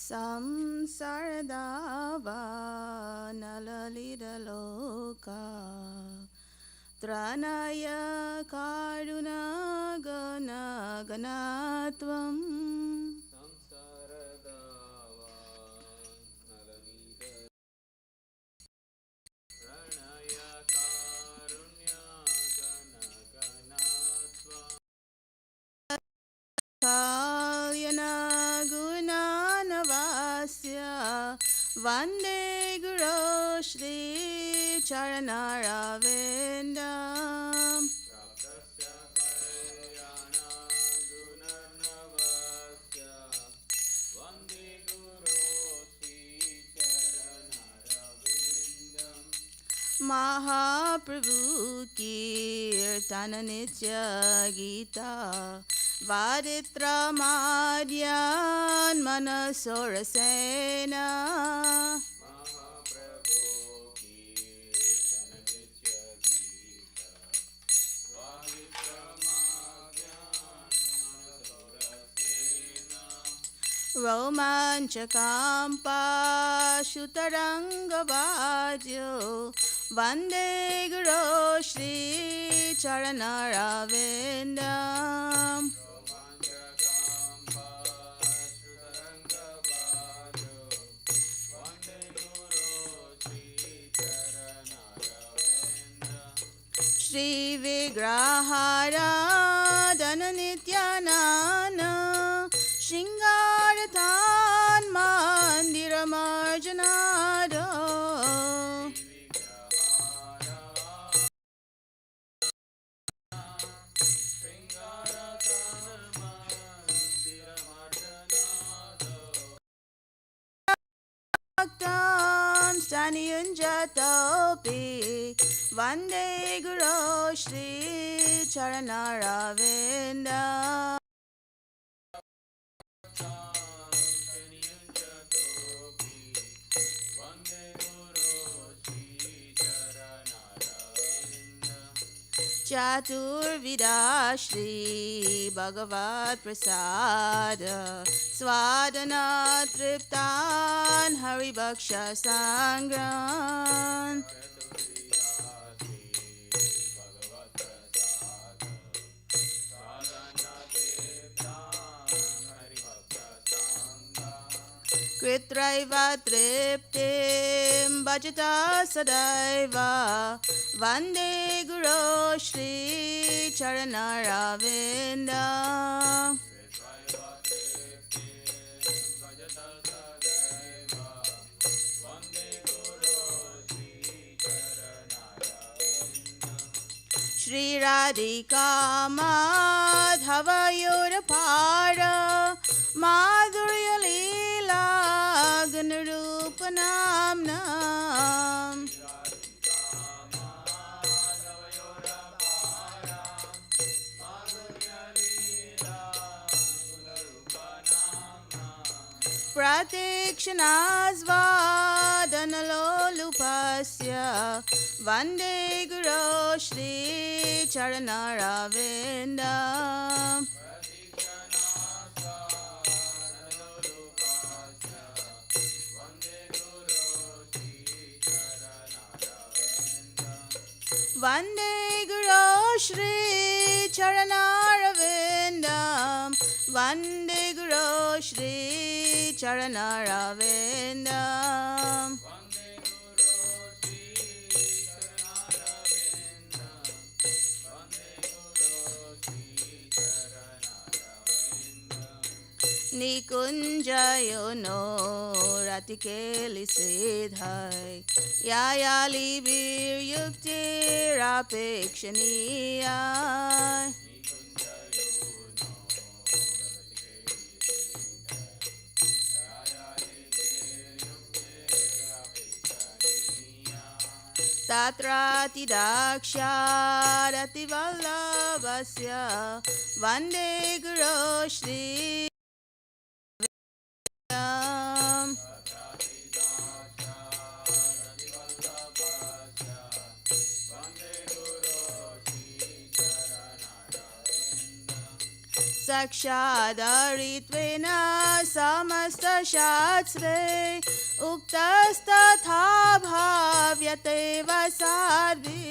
ಸಂಸಾರದಾವ ನಲಲಿರಲೋಕ ತ್ರಾಣಾಯ ಕಾರುಣಾಗನ ಗಣತ್ವಂ ಕಾಲ್ಯನ ಗುಣಾನವಾಸ್ಯ ವಂದೇ ಗುರೋ ಶ್ರೀ ಚರಣಾರವಿಂದ महाप्रभु कीर्तन नित्य गीता वादित्रमाद्यान् मनसोरसेन रोमाञ्चकाम्पाशुतरङ्गवाद्यो वन्दे गुरो Shri चरणारविन्दम् श्रीविग्रहाराधन नित्यानन शृङ्गारतान् मन्दिरमार्जनाद staniyunjatopi vande guru shri charanaravinda चातुर्विदा Shri भगवत प्रसाद स्वादना तृप्तान हरिभक्ष संग्राम कृत्रैव तृप्तिं भजता सदैव वन्दे गुरो श्री चरणारविन्द श्रीराधिका माधवयोरपार माधुर्यलीला गुणरूपनाम्ना प्रतीक्षणास्वादनलोलुपस्य वन्दे गुरो श्री चरणारविन्द वन्दे गुरो श्री चरणारविन्द वन्दे गुरो श्री चरणारविन्द निकुंजयो नो रातिकेली सिद्धाय यायाली वीर युक्तिरापेक्षणीया तात्रातिदाक्षारतिवल्लभस्य वन्दे गुरो श्री साक्षादरित्वेन समस्तशास्त्रे उक्तस्तथा भाव्यतेव साध्वी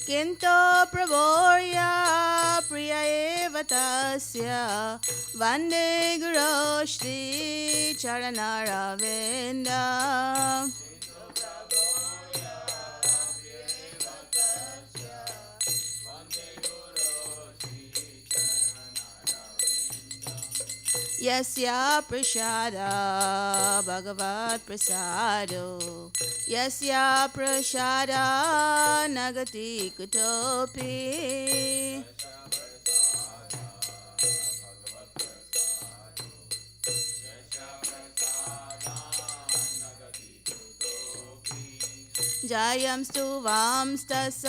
किन्तु प्रभोर्या प्रिय एव तस्य वन्दे गुरो श्रीचरणरविन्दम् यस्य प्रसादा भगवत्प्रसादो यस्य प्रसादा न गति कुतोऽपि जयं स्तु वांस्तस्य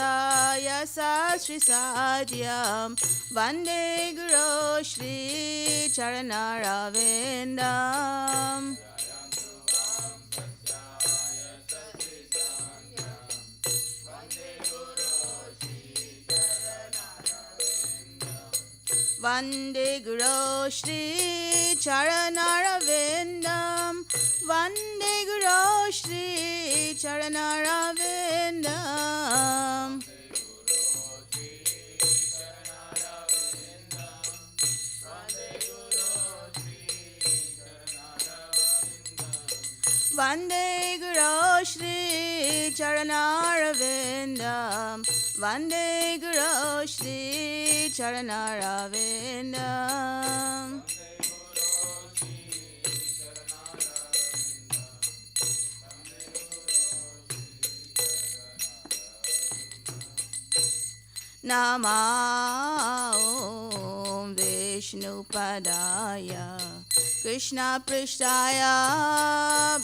यस्य श्रीसाद्यं वन्दे गुरो श्रीचरणरविन्दम् वन्दे गुरो श्रीचरणरविन्दम् वन्दे गुरो श्रीचरणरविन्दम् वन्दे गुरो श्रीचरणरविन्दम् वन्दे गुरो श्रीचरणरविन्दम् नमो विष्णुपदाय कृष्णपृष्ठाय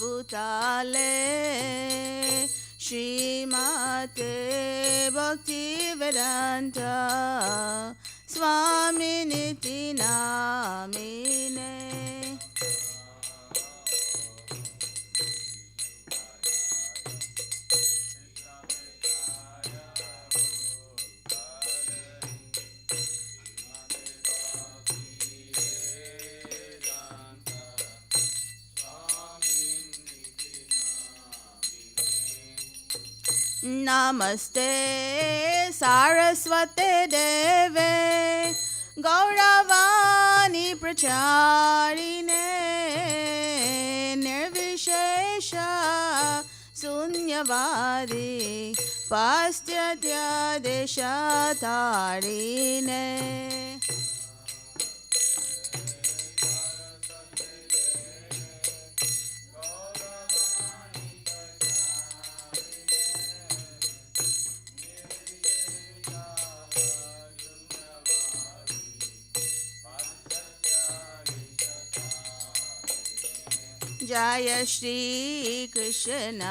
भूतले श्रीमते भक्तिवेदान्त स्वामिनिति नामिने नमस्ते सारस्वते देवे गौरवाणी प्रचारिणे निर्विशेष शून्यवादी पाश्चात्य देशतारिणे जय श्री कृष्ण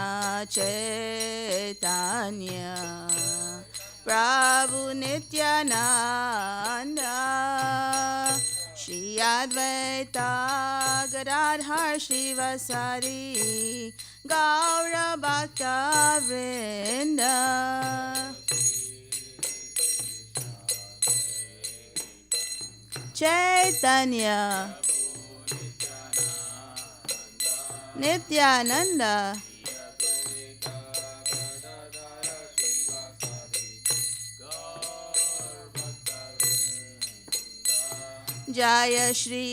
चैतन्य प्रभु नित्यानंद श्री अद्वैत गदाधर श्रीवासादि गौर भक्तवृंद चैतन्य नित्यानंद जय श्री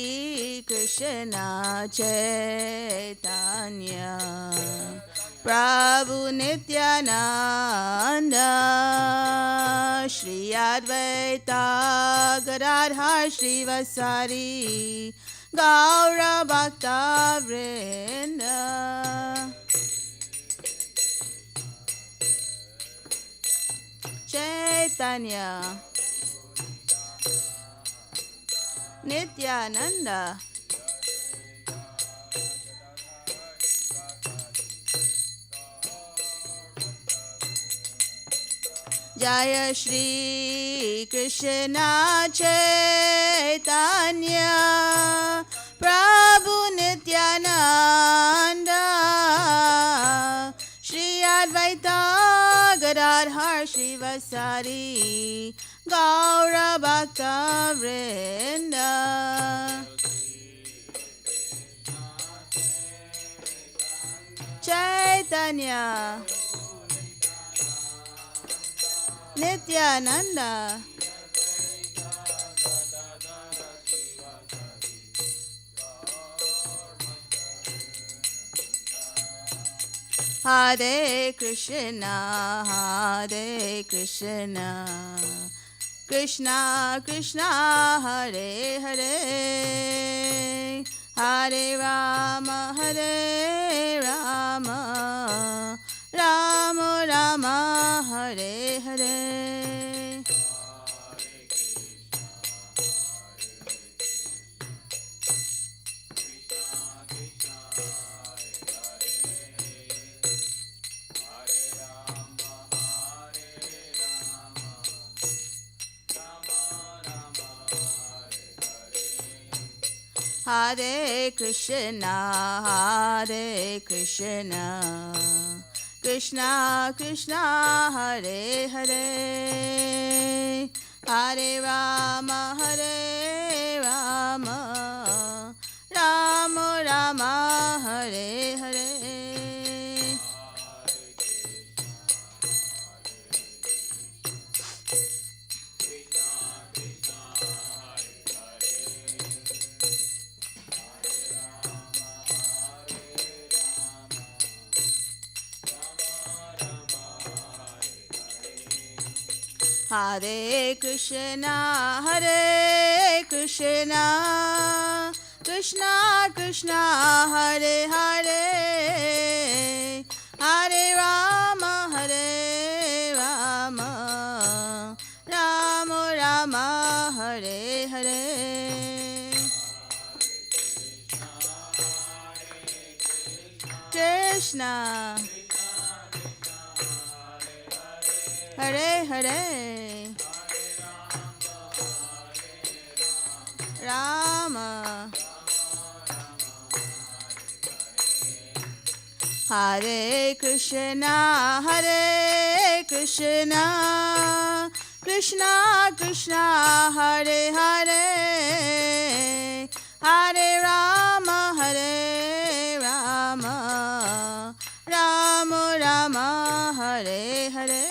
कृष्ण चैतन्य प्रभु नित्यानंद श्री अद्वैत गदाधर श्रीवासादि गौर भक्तवृंद चैतन्य नित्यानंद जय श्री कृष्ण चैतन्य प्रभु Nityanand Radha Srivasari Gaura Bhakta Vrinda Chaitanya Nityananda Hare Krishna, Hare Krishna, Krishna Krishna, Hare Hare, Hare Rama, Hare Rama, Rama Rama, Hare Hare. Hare Krishna, Hare Krishna, Krishna Krishna, Hare Hare, Hare Rama, Hare Rama, Rama Rama, Hare Hare. Hare Krishna, Hare Krishna, Krishna Krishna, Hare Hare, Hare Rama, Hare Rama, Rama Rama, Hare Hare. Krishna Hare Hare Rama Hare Krishna, Hare Krishna, Krishna Krishna, Hare Hare, Hare Rama, Hare Rama, Rama Rama, Hare Hare.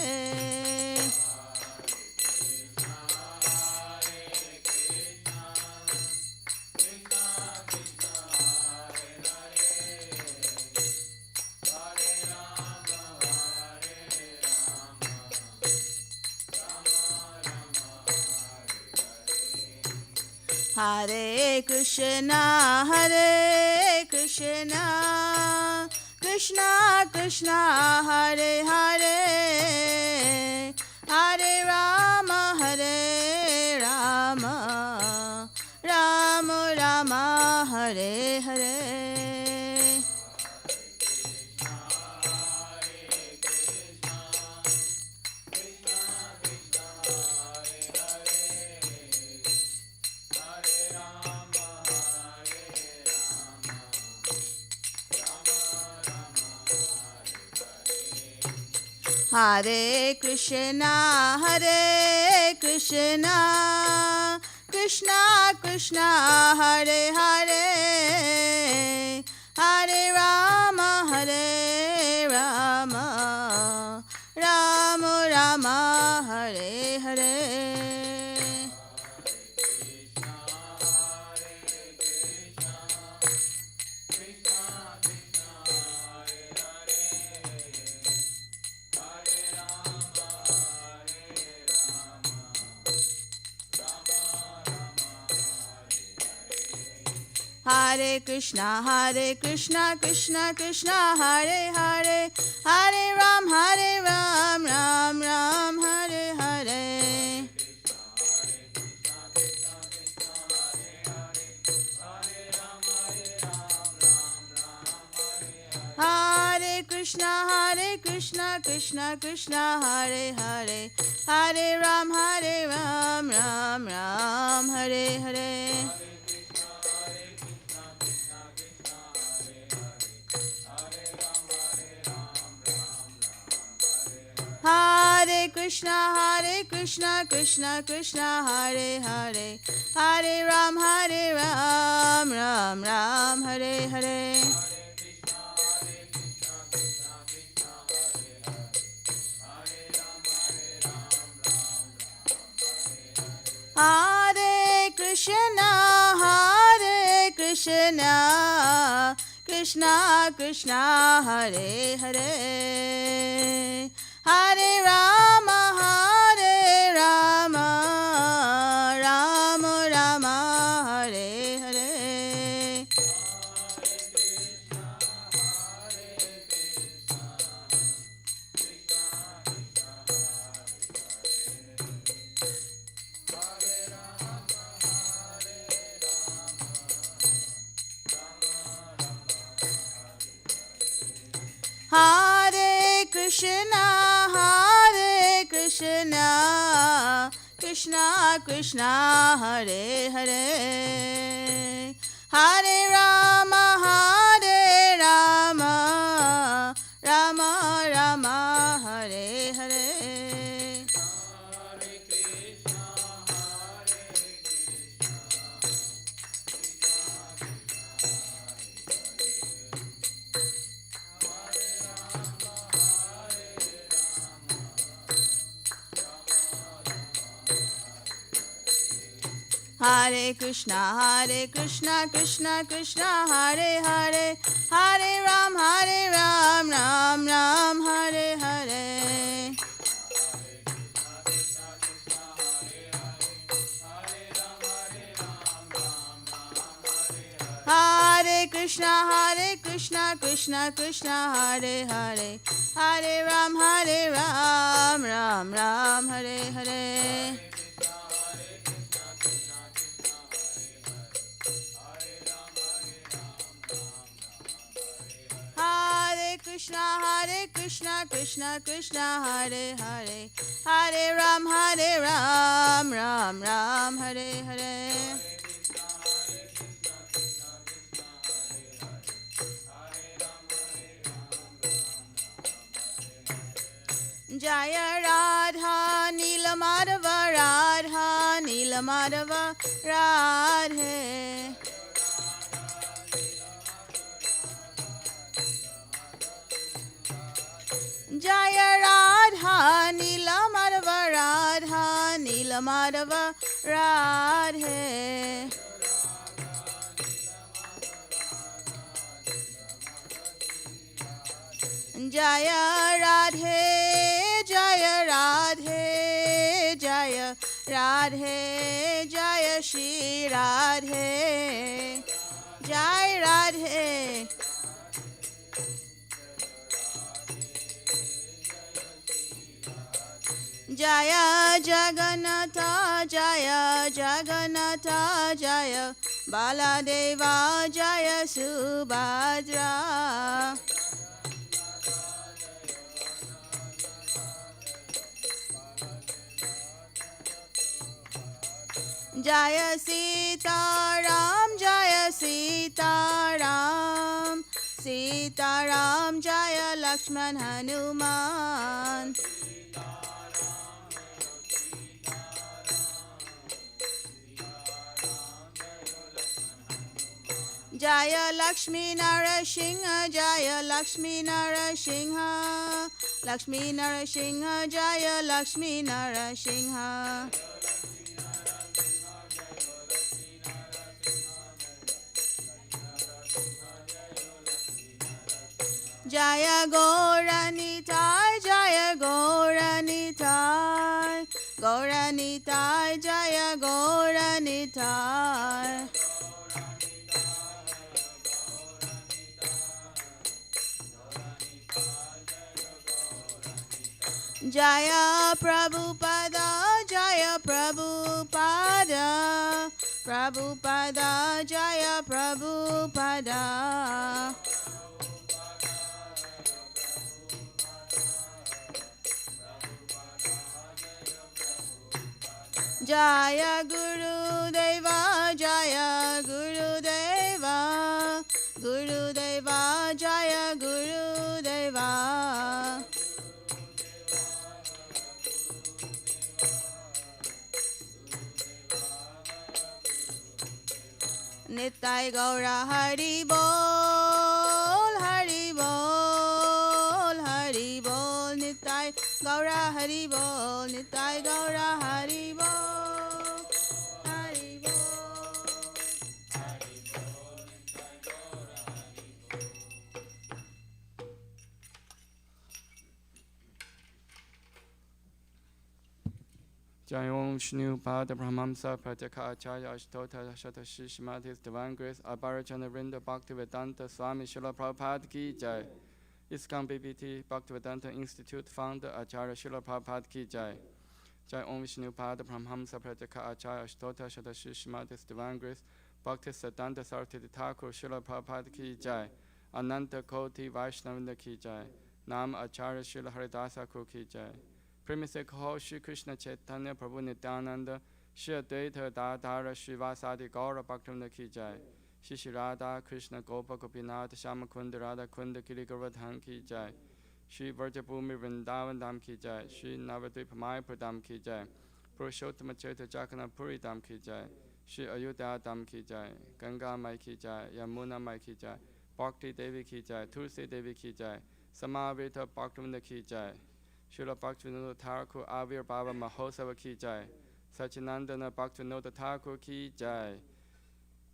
Hare Krishna, Hare Krishna, Krishna Krishna, Hare Hare, Hare Rama, Hare Rama, Rama Rama, Hare Hare. Hare Krishna, Hare Krishna, Krishna Krishna, Hare Hare, Hare Rama, Hare Rama, Rama Rama, Hare Hare. Hare Krishna, Krishna Krishna, Hare Hare, Hare Ram, Ram Ram, Hare Hare. Hare Krishna, Krishna Krishna, Hare Hare, Hare Ram, Ram Ram, Hare Hare. Hare Hare Krishna, Krishna Krishna, Hare Hare, Hare Ram, Ram Ram, Hare Hare. Hare Krishna, Krishna Krishna, Hare Hare, Hare Rama, Rama Rama, Hare Hare. Hare Krishna, Krishna Krishna, Hare Hare, Hare Rama, Rama Rama, Hare Hare. Hare Krishna, Krishna Krishna, Hare Hare, Hare Ram, Ram Ram, Hare Hare. Hare Krishna, Krishna Krishna, Hare Hare, Hare Ram, Ram Ram, Hare Hare. Hare Krishna, Krishna Krishna, Hare Hare, Hare Ram, Ram Ram, Hare Hare. Jaya Radha Neelamadava, Radha Neelamadava, Radhe. Jaya Radha Neelamadava, Radha Neelamadava, Radhe. Jaya Radhe, Jaya Radhe, Jaya Radhe, Jaya Shri Radhe, Jai Radhe. Jaya Jagannatha, Jaya Jagannatha, Jaya Baladeva, Jaya Subhadra. Jaya Sita Ram, Jaya Sita Ram, Sita Ram, Jaya Lakshman Hanuman. Jaya Lakshmi Narasingha, Jaya Lakshmi Narasingha, Lakshmi Narasingha, Jaya Lakshmi Narasingha. Jaya Gauranitai, Jaya Gauranitai, Gauranitai, Jaya Gauranitai. Jaya Prabhupada, Jaya Prabhupada, Prabhupada, Jaya Prabhupada. Jaya Guru Deva, Jaya Guru Deva, Guru Deva, Jaya Guru Deva. Nitai Gaura Hari Bol, Hari Bol, Hari Bol, Nitai Gaura Hari Bol, Nitai Gaura Hari Bol, Hari Bol. Jai Om Shnu Pada Brahmamsa Pratyaka Acharya Ashtota Shatashi Shrimadhis Divine Grace Abharachana Vrinda Bhaktivedanta Swami Srila Prabhupada Ki Jai. ISKCON BBT Bhaktivedanta Institute Founder Acharya Srila Prabhupada Ki Jai. Jai Om Vishnu Pada Brahmamsa Pratyaka Acharya Ashtota Shatashi Shrimadhis Divine Grace Bhakti Siddhanta Sarthi Thakur Srila Prabhupada Ki Jai. Ananta Koti Vaishnavinda Ki Jai. Nam Acharya Srila Haridasa Ki Jai. Premise Kho Shri Krishna Chaitanya Prabhu Nityananda Shri Advaita Dadhara Shri Vasadi Gaura Bhaktivinoda Ki Jai. Shri Shri Radha Krishna Gopa Gopinath Shama Kunda Radha Kunda Giri Govardhan Ki Jai. Shri Vrajabhumi Vrindavan Dham Ki Jai. Shri Navadvip Mayapur Dham Ki Jai. Purushottama Chaitanya Jagannath Puri Dham Ki Jai. Shri Ayodhya Dham Ki Jai. Ganga Mai Ki Jai. Yamuna Mai Ki Jai. Bhakti Devi Ki Jai. Tulsi Devi Ki Jai. Samavita Bhaktivinoda Ki Jai. Srila Bhaktivinoda Thakur Avir Baba Mahosava Ki Jai. Sachinandana Bhaktivinoda Thakur Ki Jai.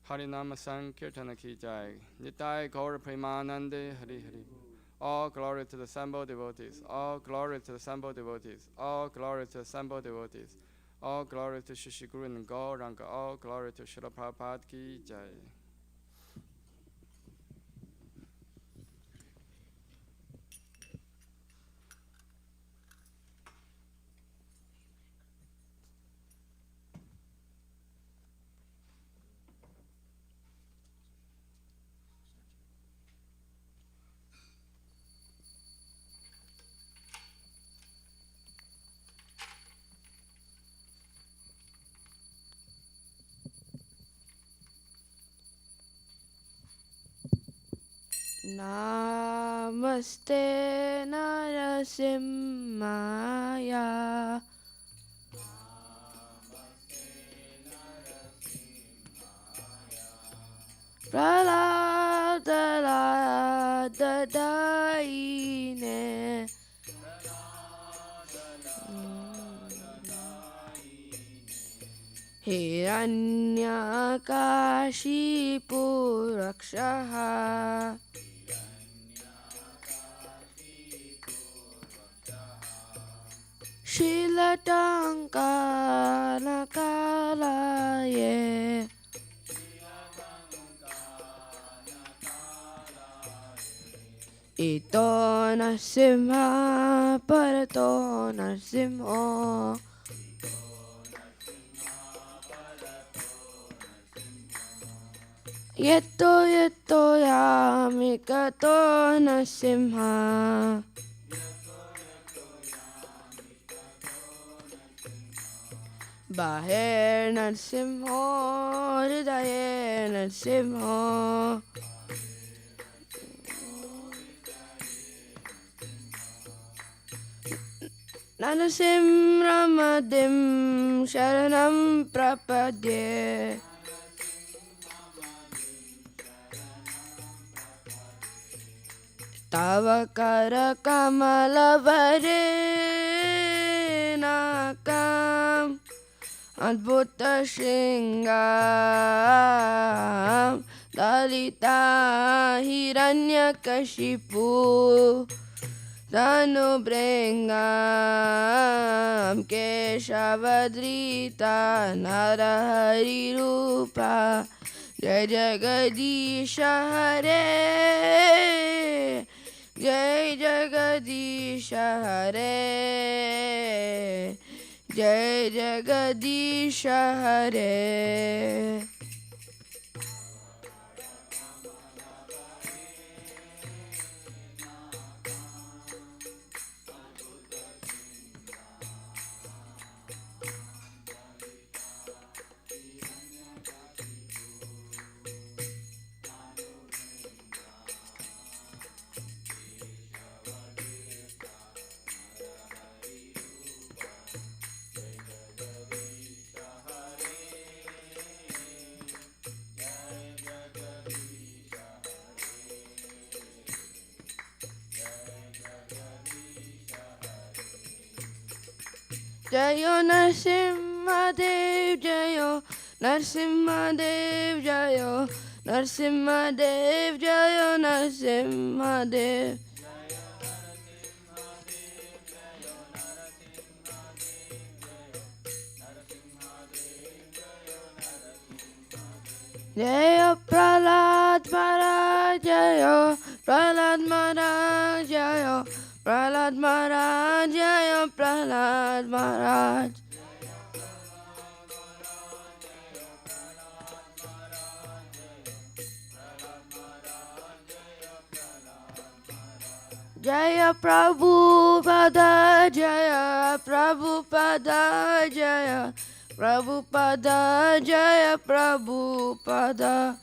Harinama Sankirtana Ki Jai. Nitai Gaura Premanande Hari Hari. All glory to the assembled devotees. All glory to the assembled devotees. All glory to the assembled devotees. All glory to Shri Guru and Gauranga. All glory to Srila Prabhupada Ki Jai. Namaste Narasimhaya Praladadaine Hiranyakashipu Rakshaha Shilatankanakalaye Ito Narasimha Parato Narasimha Yeto Yeto Yamikato Narasimha Baher Narasimha Hridaye Narasimha Narasimramadim Sharanam Prapadye Tava Kara Kamalavare Nakam Adbhuta Shringam Dalita Hiranyakashipu Danubringam Keshavadrita Narahari Rupa Jai Jagadisha Hare Jai Jagadisha Hare Jai Jagadisha Hare Jayo Narsimhadev Jayo Narsimhadev Jayo Narsimhadev Jayo Narsimhadev Jaya Prahlad Maharaj Jaya Prahlad Maharaj Jaya Prahlad Maharaj Jaya Prahlad Maharaj Jaya Prabhupada Jaya Prabhupada Jaya Prabhupada Jaya Prabhupada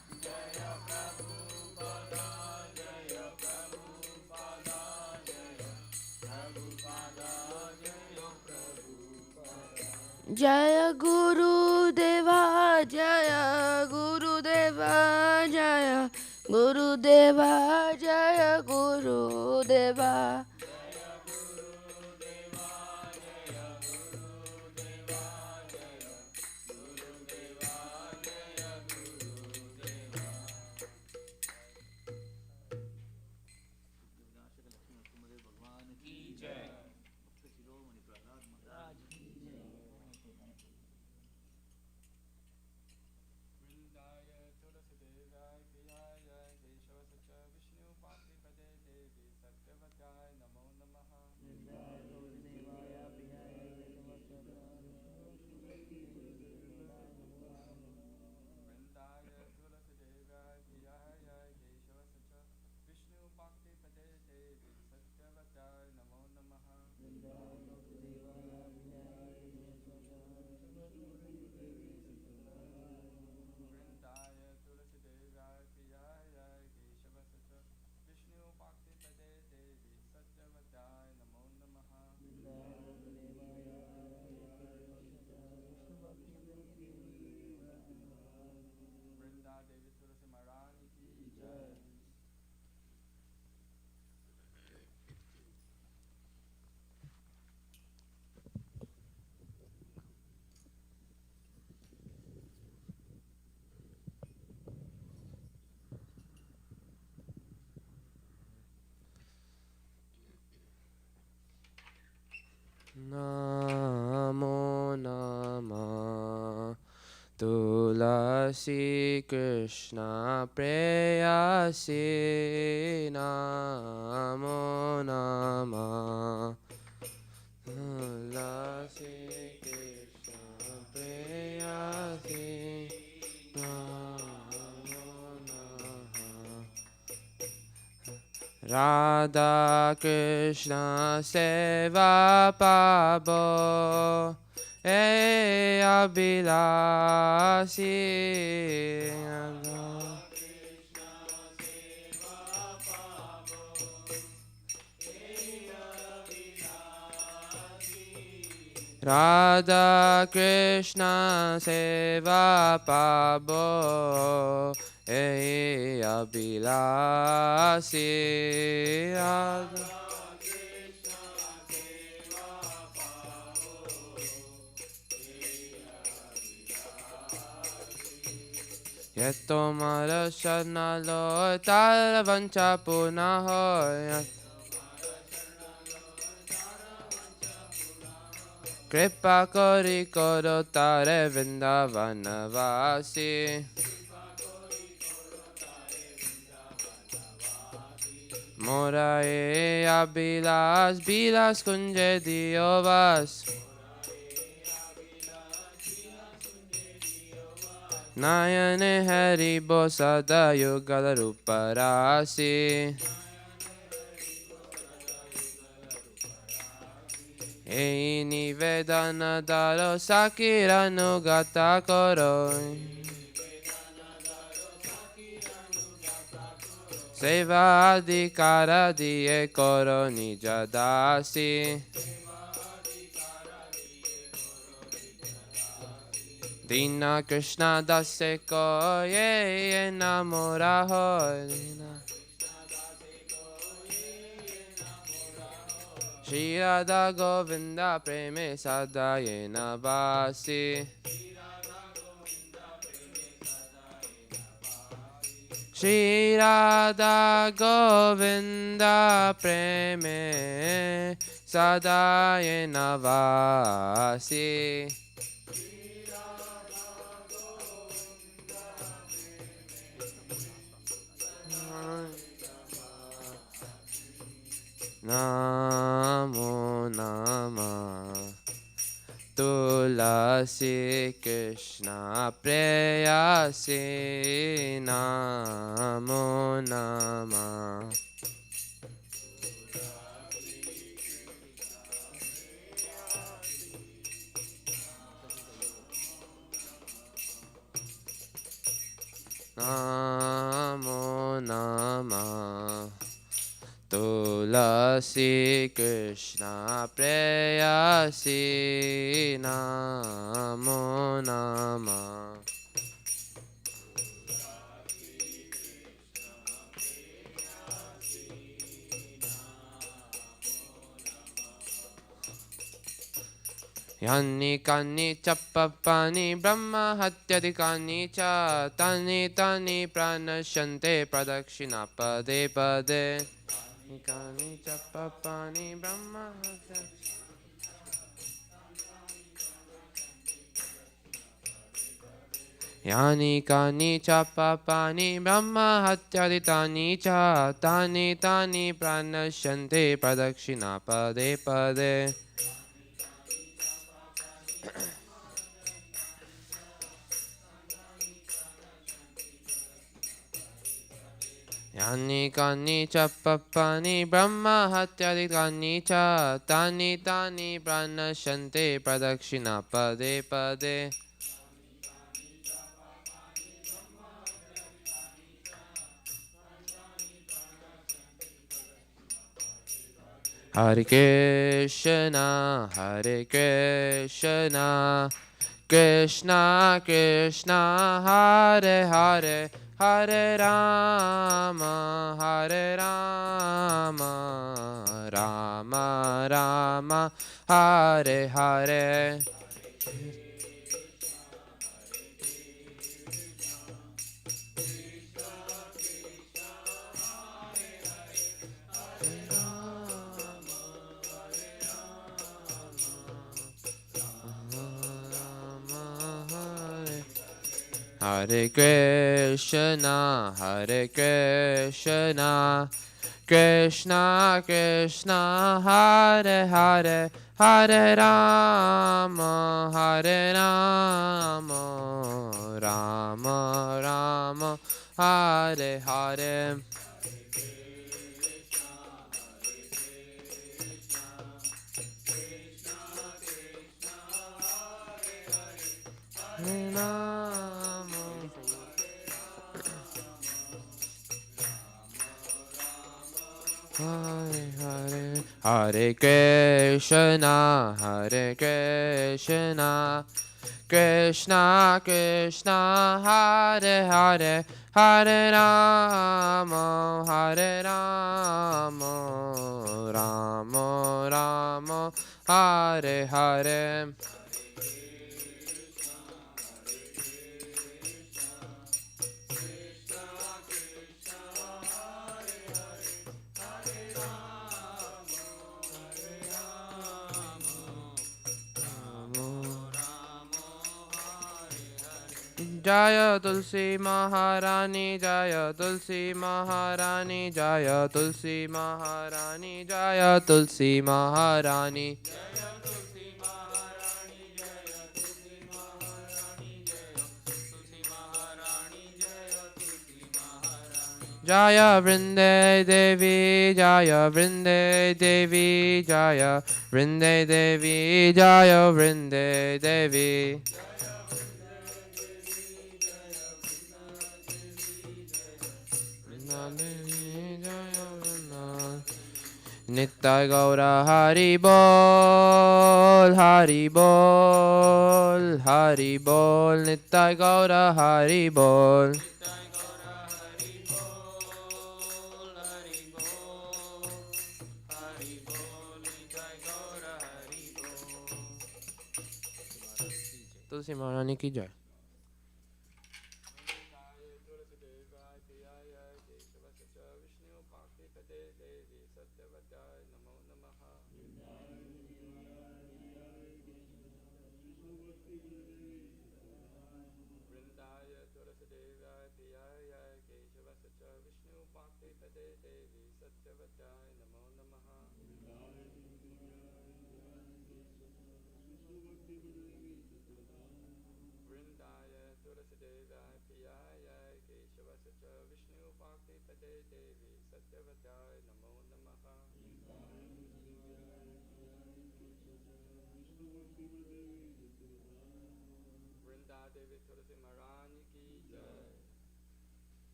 Jaya Guru Deva Jaya Guru Deva Jaya Guru Deva Jaya Guru Deva Namo Namah Tulasi Krishna Preyasi Namo Namah Tulasi Krishna Preyasi Namo Namah Radha Krishna Seva Pabo Abhilasi Radha Krishna Seva Pabo Abhilasi Radha Yeto Mara Sharna Lo Tara Vancha Puna Hoy Kripa Kori Koro Tare Vrindavana Vasi Morae Abhilas Bilas Kunje Diovas Nayane Hari Bosada Yugala Ruparasi Eini Vedana Daro Sakira Nugata Koroi Seva Adhikara Diye Koro Nijadasi Dina Krishna Dase Ko Ye Namora Hoy Shri Radha Govinda Preme Sadayena Vasi. Shri Radha Govinda Preme Sadayena Vasi. Namo Namah Tulasi Krishna Preyasi. Namo Namah Namo Namah Tulasi Krishna Preyasi. Namo Namah Yanni kanni chappapani brahma hatyadikani cha tani tani pranashante pradakshina pade pade. Kani chappapani brahma Yani kani chappapani brahma hatyaditani cha tani tani pranashante pradakshina pade pade. Yani kani chappapani brahma hatyadikani cha tani tani pranashante pradakshina pade pade. Hare Krishna, Hare Krishna, Krishna Krishna, Hare Hare, Hare Rama, Hare Rama, Rama Rama, Hare Hare. Hare Krishna, Hare Krishna, Krishna Krishna, Hare Hare, Hare Rama, Hare Rama, Rama Rama, Hare Hare. Hare Hare, Hare Krishna, Hare Krishna, Krishna Krishna, Hare Hare, Hare Rama, Hare Rama, Rama Rama, Hare Hare. Jaya Tulsi Maharani, Jaya Tulsi Maharani, Jaya Tulsi Maharani, Jaya Tulsi Maharani. Jaya Vrinde Devi, Jaya Vrinde Devi, Jaya Vrinde Devi, Jaya Vrinde Devi. Nitya Gaura Hari Bol, Hari Bol, Hari Bol, Nitya Gaura Hari Bol. तुलसी महारानी की जय।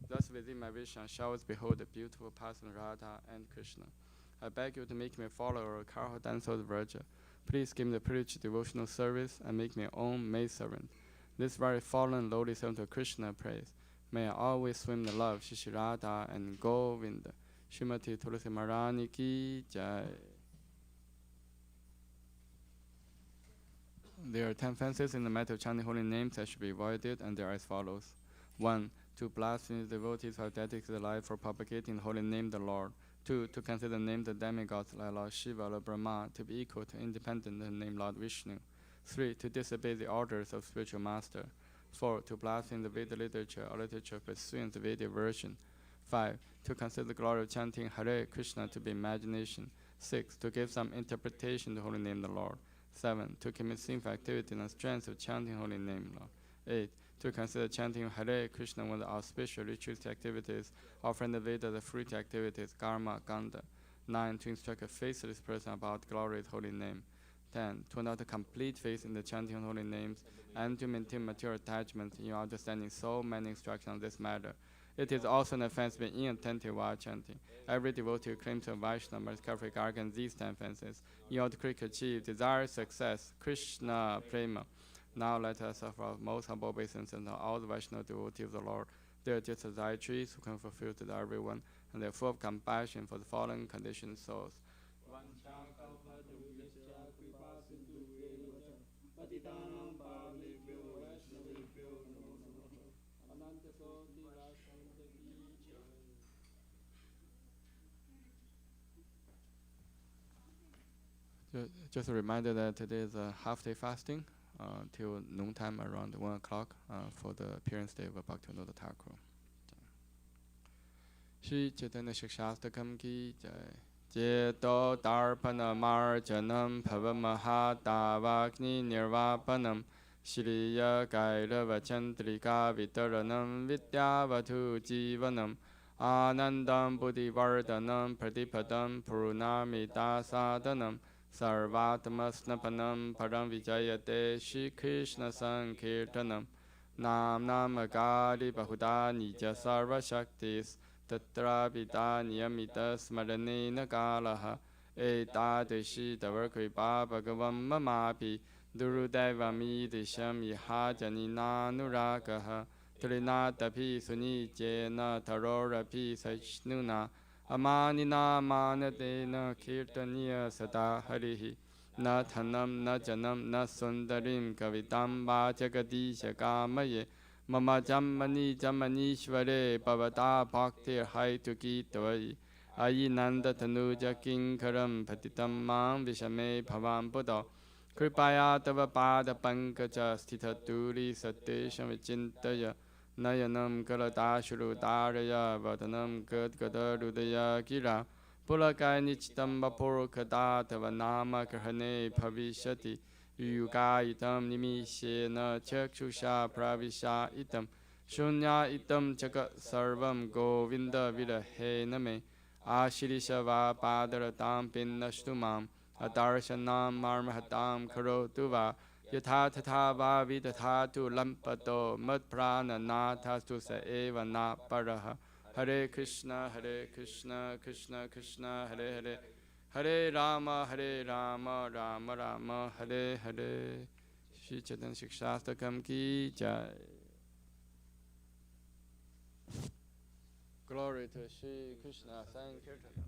Thus, within my vision, I shall always behold the beautiful person Radha and Krishna. I beg you to make me a follower of Karho Dancer Virgin. Please give me the privilege of devotional service and make me your own maid servant. This very fallen lowly servant of Krishna prays. May I always swim in the love Shri Radha and Govinda. Srimati Tulasi Maharani ki jai. There are 10 fences in the matter of chanting holy names that should be avoided, and they are as follows. 1. To blaspheme the devotees who have dedicated their life for propagating the holy name of the Lord. 2. To consider the name of the demigods like Lord Shiva or Brahma to be equal to independent of the name Lord Vishnu. 3. To disobey the orders of spiritual master. 4. To blaspheme the Veda literature or literature pursuing the Vedic version. 5. To consider the glory of chanting Hare Krishna to be imagination. 6. To give some interpretation to the holy name of the Lord. 7. To commit sinful activity in the strength of chanting holy name Lord. 8. To consider chanting Hare Krishna one of the auspicious ritualistic activities, offering the Veda the fruity activities, karma, ganda. 9. To instruct a faithless person about glory of holy name. 10. To adopt a complete faith in the chanting of holy names and to maintain material attachment in understanding so many instructions on this matter. It is also an offense to be inattentive while chanting. Every devotee who claims to Vaishnava must carefully guard against these 10 offenses in order to quickly achieve desired success. Krishna Prema. Now let us offer our most humble obeisance unto all the Vaishnava devotees of the Lord. They are just as thy trees who can fulfill to everyone, and they are full of compassion for the fallen conditioned souls. Just a reminder that today is a half-day fasting till noontime around 1 o'clock for the appearance day of Bhaktivinoda Thakur. Shri Chaitanya Shikshastakam ki jai. Jeto Darpana Marjanam Bhavamahatavagni Nirvapanam Shriya Kairava Chandrika Vitaranam Vidyavatu Jivanam Anandam Buddhivardhanam Pradipadam Purnamita Sadhanam Sarvatmasnapanam Param Vijayate Shri Krishna Sankirtanam Nam Namagari Bahuda Nija Sarva Shaktis Tatra Pita Niyamita Smaranena Kalaha Etadashi Davarkripa Bhagavam Mamapi Durudevami Disham Iha Janina Nuragaha Trinatapi Sunijena Tarorapi Sachnuna Amanina Manadena Kirtaniya Sada Harihi Na Thanam Na Janam Na Sundarim Kavitam Vajagadisha Kamaye Mama Jammani Jammanishvare Bhavata Bhaktir Haituki Tavai Ayi Nanda Tanuja Kinkaram Patitam Mam Vishame Bhavam Buddha Kripaya Tava Pada Pankaja Sthitaturi Satesham Vichintaya Nayanam Kaladashuru Daraya Vadanam Gadgadarudaya Gira Pulakai Nichitam Vapurukada Tava Nama Kahane Bhavishati Yuga itam nimishena chakshusha pravisha itam shunya itam chaka sarvam govinda vidahe name ashirishava padaratam pinnashtumam adarshanam marmahatam karotuva yatha tatha va vidathatu lampato madprana nathastu sa eva na paraha Hare Krishna, Krishna Krishna, Hare Hare, Hare Rama, Rama Rama, Hare Hare. Shri Chaitanya Shikshastakam ki jai. Glory to Shri Krishna Sankirtan.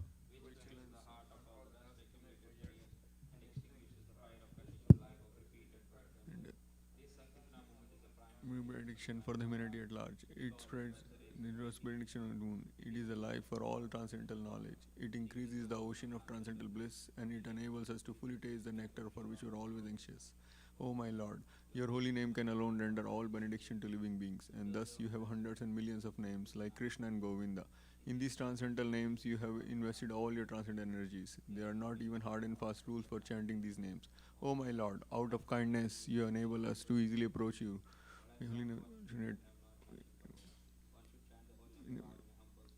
Benediction for the humanity at large. It spreads the benediction on the moon. It is a life for all transcendental knowledge. It increases the ocean of transcendental bliss and it enables us to fully taste the nectar for which we are always anxious. O my Lord, your holy name can alone render all benediction to living beings, and thus you have hundreds and millions of names like Krishna and Govinda. In these transcendental names, you have invested all your transcendental energies. There are not even hard and fast rules for chanting these names. O my Lord, out of kindness, you enable us to easily approach you.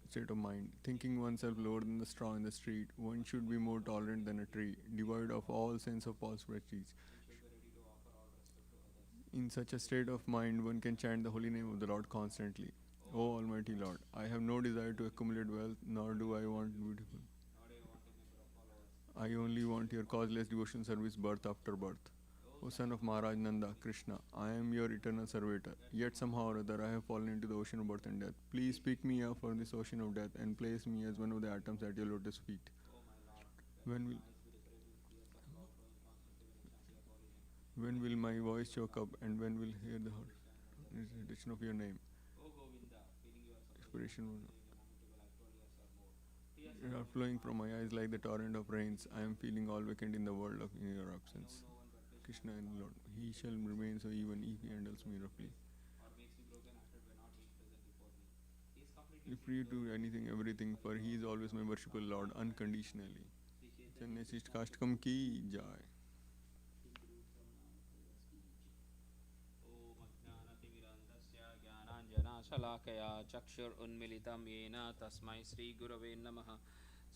State of mind. Thinking oneself lower than the straw in the street, one should be more tolerant than a tree, devoid of all sense of false prestige. In such a state of mind, one can chant the holy name of the Lord constantly. O Almighty Lord, I have no desire to accumulate wealth, nor do I want beautiful. I only want your causeless devotion service birth after birth. O son of Maharaj Nanda, Krishna, I am your eternal servitor. Yet somehow or other I have fallen into the ocean of birth and death. Please pick me up from this ocean of death and place me as one of the atoms at your lotus feet. When will my voice choke up and when will hear the recitation of your name? Inspiration are flowing from my eyes like the torrent of rains. I am feeling all vacant in the world of in your absence. Krishna and Lord, he shall remain so even if he handles me roughly. If free to anything, everything, for he is always my worshipful Lord unconditionally. Chaitanya Shikshastakam ki jai. शलाकया चक्षुरुन्मिलितं येन तस्मै श्रीगुरवे नमः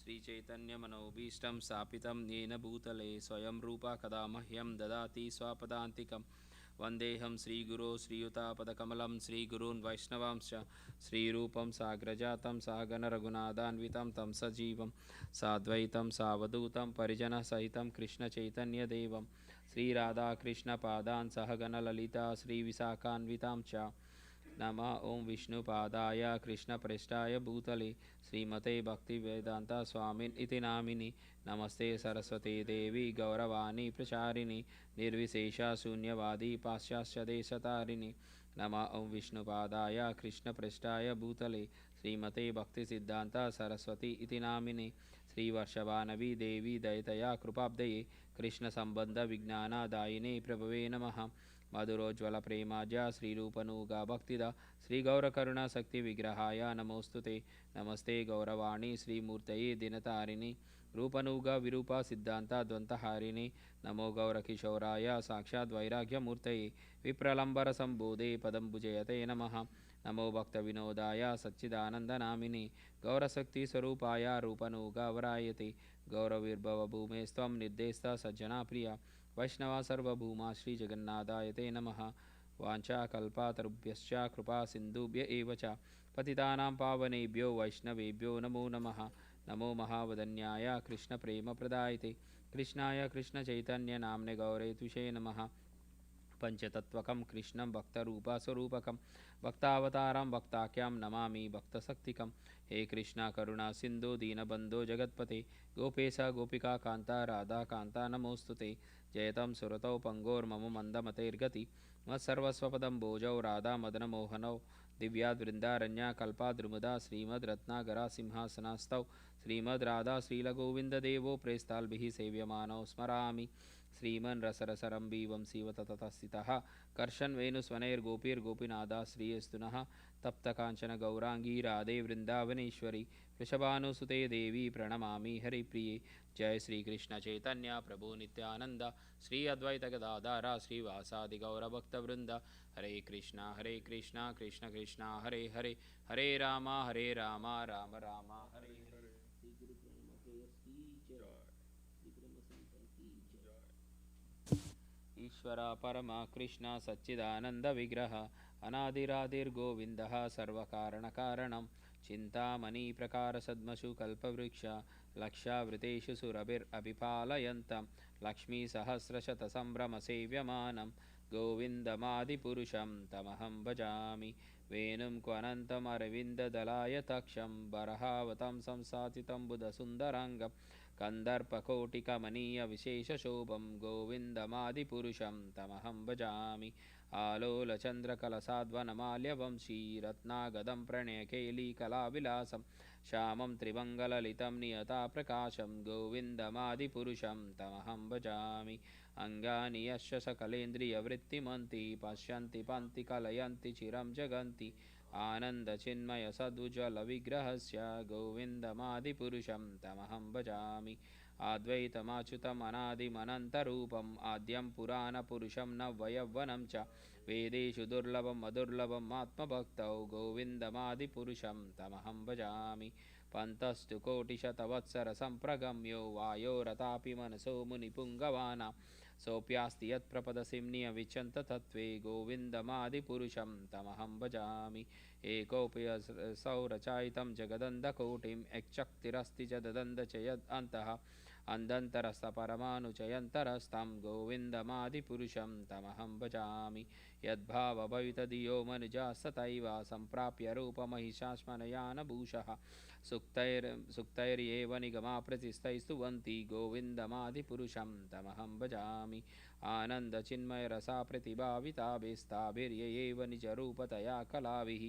श्रीचैतन्यमनोभीष्टं स्थापितं येन भूतले स्वयं रूपा कदा मह्यं ददाति स्वपदान्तिकं वन्देऽहं श्रीगुरो श्रीयुतापदकमलं श्रीगुरून् वैष्णवांश्च श्रीरूपं साग्रजातं सहगणरघुनाथान्वितं तं सजीवं साद्वैतं सावधूतं परिजनसहितं कृष्णचैतन्यदेवं श्रीराधाकृष्णपादान् सहगणललिता श्रीविशाखान्वितां च नमः ओं विष्णुपादाय कृष्णप्रेष्ठाय भूतले श्रीमते भक्तिवेदान्ता स्वामिन् इति नामिनि नमस्ते सरस्वती देवी गौरवाणी प्रचारिणि निर्विशेषा शून्यवादी पाश्चात्यदेशतारिणि नमः ओं विष्णुपादाय कृष्णप्रेष्ठाय भूतले श्रीमते भक्तिसिद्धान्ता सरस्वती इति नामिनि श्रीवर्षभानवी देवी दयितया कृपाब्दये कृष्णसम्बन्धविज्ञानदायिने प्रभवे नमः मधुरोज्ज्वल प्रेमाजा श्रीरूपनुगा भक्तिदा श्रीगौरकरुणाशक्ति विग्रहाय नमोस्तुते नमस्ते गौरवाणी श्रीमूर्तये दिनतारिणि रूपनुगा विरूपा सिद्धांता द्वंतहारिणि नमो गौरकिशोराय साक्षात् वैराग्यमूर्तये विप्रलंबर संबोधे पदं भुजयते नमः नमो भक्तविनोदाय सच्चिदानन्दनामिनि गौरशक्तिस्वरूपाय रूपनुगा वरायते गौरविर्भवभूमेस्त्वं निर्देष्टा सज्जना प्रिया वैष्णवा सर्वभूमा श्रीजगन्नाथाय ते नमः वाञ्छाकल्पतरुभ्यश्च कृपा सिन्धुभ्य एव च पतितानां पावनेभ्यो वैष्णवेभ्यो नमो नमः नमो महावदन्याय कृष्णप्रेमप्रदायते कृष्णाय कृष्णचैतन्यनाम्ने गौरे तुषे नमः पंचतत्वकं कृष्णं भक्तरूपस्वरूपकं भक्तावतारं भक्ताख्यं नमामि भक्तशक्तिकं हे कृष्णा करुणा सिन्धु दीनबन्धो जगत्पते गोपेश गोपिका कान्ता राधा कान्ता नमोस्तुते जयतं सुरतौ पंगोर्मम मन्दमतेर्गति मत्सर्वस्वपदं भोजौ राधा मदनमोहनौ दिव्याद्वृन्दारण्या कल्पाद्रुमुदा श्रीमद्रत्नागरा सिंहासनास्तौ श्रीमद्राधा श्रीलगोविन्ददेवो प्रेस्ताल्भिः सेव्यमानौ स्मरामि श्रीमन् रसरसरम्बीवं शिवततस्थितः कर्षन् वेणुस्वनैर्गोपीर्गोपीनादा श्रीयस्तुनः तप्तकाञ्चन गौराङ्गी राधे वृन्दावनेश्वरी वृषभानुसुते देवी प्रणमामि हरिप्रिये जय श्री कृष्ण चैतन्य प्रभु नित्यानंद श्री अद्वैत गदाधर श्रीवासादि गौरभक्तवृंद हरे कृष्णा कृष्ण कृष्ण हरे हरे हरे राम राम राम हरे हरे। ईश्वर परमा कृष्ण सच्चिदानंद विग्रह अनादिरादिर्गोविंदः सर्वकारणकारणं चिन्तामणिप्रकारसद्मसु कल्पवृक्ष लक्षावृतेषु सुरभिरभिपालयन्तं लक्ष्मीसहस्रशतसम्भ्रमसेव्यमानं गोविन्दमादिपुरुषं तमहं भजामि वेणुं क्वनन्तमरविन्ददलाय तक्षं बर्हावतं संसातितं बुधसुन्दराङ्गं कन्दर्पकोटिकमनीयविशेषशोभं गोविन्दमादिपुरुषं तमहं भजामि आलोलचन्द्रकलसाद्वनमाल्यवंशी रत्नागदं प्रणयकेलीकलाविलासं श्यामं त्रिमङ्गललितं नियताप्रकाशं गोविन्दमादिपुरुषं तमहं भजामि अङ्गानि यस्य सकलेन्द्रियवृत्तिमन्ति पश्यन्ति पन्ति कलयन्ति चिरं जगन्ति आनन्दचिन्मयसदुज्ज्वलविग्रहस्य गोविन्दमादिपुरुषं तमहं भजामि अद्वैतमच्युतमनादिमनन्तरूपम् आद्यं पुराणपुरुषं नवयौवनं च वेदेषु दुर्लभम् अदुर्लभम् आत्मभक्तौ गोविन्दमादिपुरुषं तमहं भजामि पन्तस्तु कोटिशतवत्सरसम्प्रगम्यो वायोरतापि मनसो मुनिपुङ्गवानां सोऽप्यास्ति यत्प्रपदसिम्नियविचन्ततत्त्वे गोविन्दमादिपुरुषं तमहं भजामि एकोऽप्यसौ रचयितं जगदन्धकोटिं यच्चक्तिरस्ति च ददन्द च यदन्तः अन्धन्तरस्तपरमानुचयन्तरस्तं गोविन्दमादिपुरुषं तमहं भजामि यद्भावभवितधियो मनुजास्तथैव सम्प्राप्य रूपमहिषाश्मनयानभूषः सुक्तैर्येव निगमाप्रतिस्तैस्तुवन्ति गोविन्दमादिपुरुषं तमहं भजामि आनन्दचिन्मयरसा प्रतिभाविताभिस्ताभिर्येव निजरूपतया कलाभिः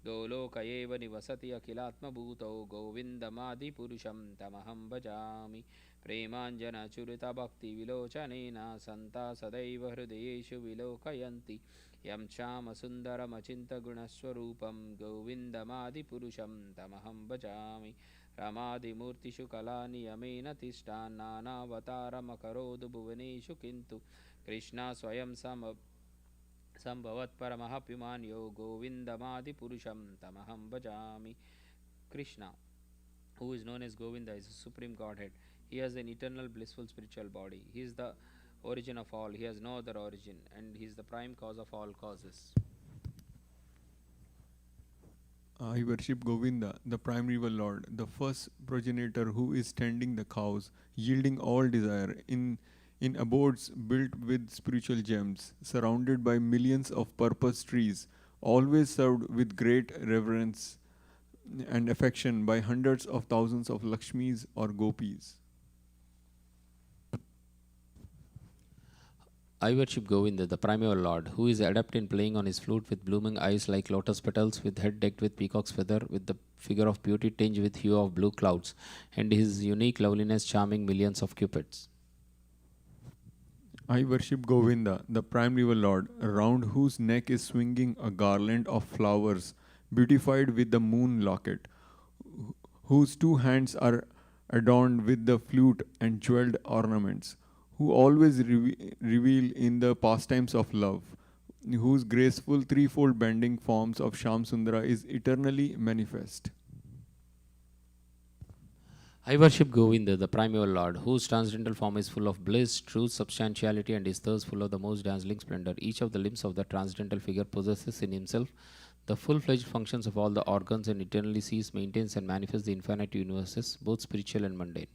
गोलोक एव निवसति अखिलात्मभूतौ गोविन्दमादिपुरुषं तमहं भजामि प्रेमाञ्जनचुरितभक्तिविलोचनेन सन्ता सदैव हृदयेषु विलोकयन्ति यं श्यामसुन्दरमचिन्तगुणस्वरूपं गोविन्दमादिपुरुषं तमहं भजामि रमादिमूर्तिषु कलानियमेन तिष्ठान् नानावतारमकरोदु भुवनेषु किन्तु कृष्णा स्वयं सम्भवत्परमः पुमान्यो गोविन्दमादिपुरुषं तमहं भजामि Krishna, who is known as Govinda, is a supreme godhead. He has an eternal blissful spiritual body. He is the origin of all. He has no other origin, and he is the prime cause of all causes. I worship Govinda, the primeval Lord, the first progenitor who is tending the cows, yielding all desire in abodes built with spiritual gems, surrounded by millions of purpose trees, always served with great reverence and affection by hundreds of thousands of Lakshmis or Gopis. I worship Govinda, the primeval Lord, who is adept in playing on his flute with blooming eyes like lotus petals, with head decked with peacock's feather, with the figure of beauty tinged with hue of blue clouds, and his unique loveliness charming millions of cupids. I worship Govinda, the primeval Lord, around whose neck is swinging a garland of flowers, beautified with the moon locket, whose two hands are adorned with the flute and jeweled ornaments, who always reveal in the pastimes of love, whose graceful threefold bending forms of Shamsundara is eternally manifest. I worship Govinda, the primeval Lord, whose transcendental form is full of bliss, truth, substantiality, and is thus full of the most dazzling splendor. Each of the limbs of the transcendental figure possesses in himself the full-fledged functions of all the organs and eternally sees, maintains, and manifests the infinite universes, both spiritual and mundane.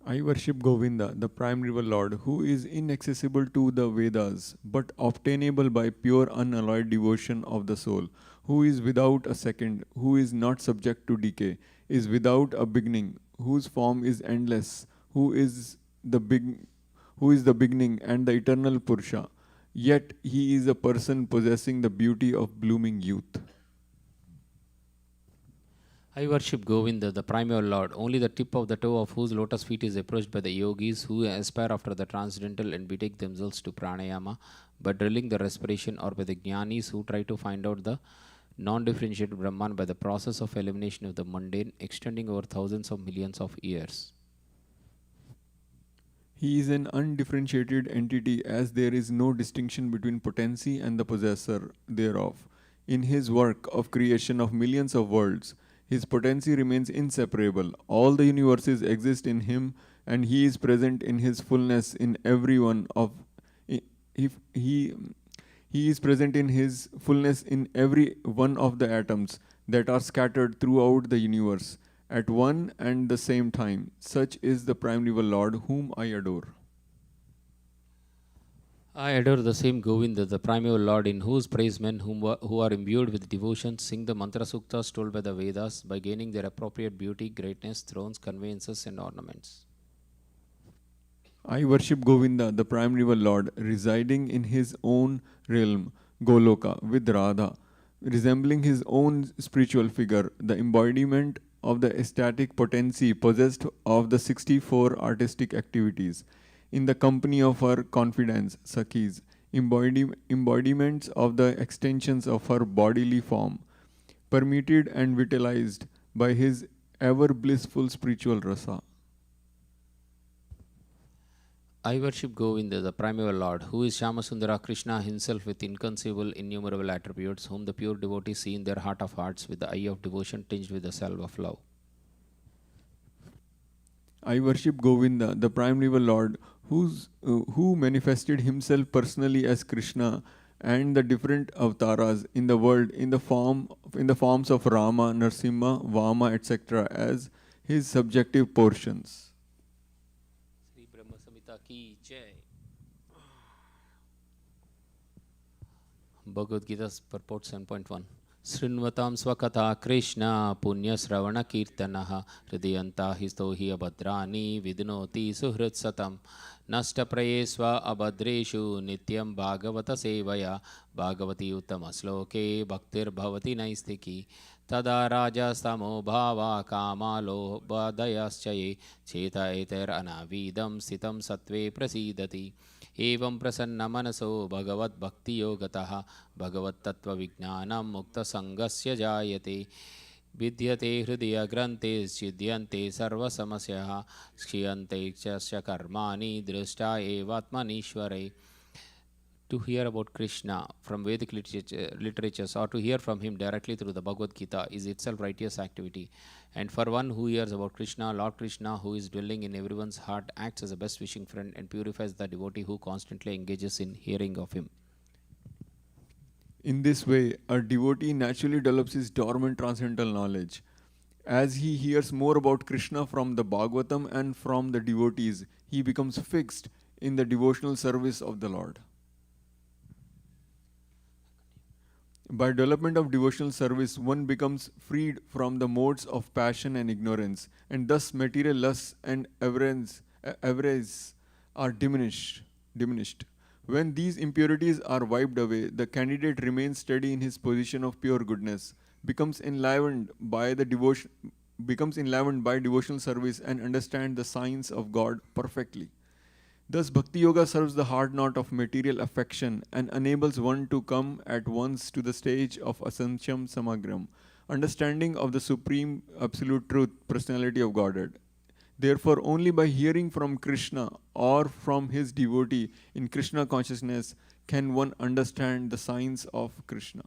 I worship Govinda, the primeval Lord, who is inaccessible to the Vedas, but obtainable by pure unalloyed devotion of the soul, who is without a second, who is not subject to decay, is without a beginning, whose form is endless, who is the beginning and the eternal Purusha. Yet he is a person possessing the beauty of blooming youth. I worship Govinda, the primeval Lord, only the tip of the toe of whose lotus feet is approached by the yogis who aspire after the transcendental and betake themselves to pranayama by drilling the respiration, or by the jnanis who try to find out the non-differentiated Brahman by the process of elimination of the mundane extending over thousands of millions of years. He is an undifferentiated entity, as there is no distinction between potency and the possessor thereof. In his work of creation of millions of worlds, his potency remains inseparable. All the universes exist in him, and he is present in his fullness in every one of. He is present in His fullness in every one of the atoms that are scattered throughout the universe at one and the same time. Such is the primeval Lord whom I adore. I adore the same Govinda, the primeval Lord, in whose praise men who are imbued with devotion sing the mantra suktas told by the Vedas by gaining their appropriate beauty, greatness, thrones, conveyances, and ornaments. I worship Govinda, the primeval Lord, residing in his own realm, Goloka, with Radha, resembling his own spiritual figure, the embodiment of the ecstatic potency possessed of the 64 artistic activities, in the company of her confidants, Sakhis, embodiments of the extensions of her bodily form, permeated and vitalized by his ever blissful spiritual rasa. I worship Govinda, the primeval Lord, who is Shyamasundara Krishna himself with inconceivable, innumerable attributes, whom the pure devotees see in their heart of hearts with the eye of devotion tinged with the salve of love. I worship Govinda, the primeval Lord, who manifested himself personally as Krishna and the different avatars in the world in the forms of Rama, Narsimha, Vama, etc. as his subjective portions. Sri Brahma Samhita ki jai. Bhagavad Gita's purport 7.1. Srinvatam swakata Krishna punya sravana kirtanaha hridayanta histo hi abhadrani vidnoti suhrit satam nasta prayesva abhadreshu nityam bhagavata sevaya bhagavati uttama sloke bhaktir bhavati naistiki tada raja stamo bhava kamalo badayaschaye cheta eter anavidam sitam satve prasidati एवं प्रसन्न मनसो भगवत भक्ति योगतः भगवत तत्व विज्ञानं मुक्त संगस्य जायते विद्यते हृदय ग्रंथे छिद्यन्ते सर्व समस्याः क्षीयन्ते च कर्माणि दृष्टा एवात्मनीश्वरे. To hear about Krishna from Vedic literatures or to hear from him directly through the Bhagavad Gita is itself righteous activity. And for one who hears about Krishna, Lord Krishna, who is dwelling in everyone's heart, acts as a best wishing friend and purifies the devotee who constantly engages in hearing of him. In this way, a devotee naturally develops his dormant transcendental knowledge. As he hears more about Krishna from the Bhagavatam and from the devotees, he becomes fixed in the devotional service of the Lord. By development of devotional service, one becomes freed from the modes of passion and ignorance, and thus material lusts and avarice are diminished. When these impurities are wiped away, the candidate remains steady in his position of pure goodness, becomes enlivened by devotional service, and understands the science of God perfectly. Thus, Bhakti Yoga serves the hard knot of material affection and enables one to come at once to the stage of Asancham Samagram, understanding of the Supreme Absolute Truth, Personality of Godhead. Therefore, only by hearing from Krishna or from his devotee in Krishna consciousness can one understand the science of Krishna.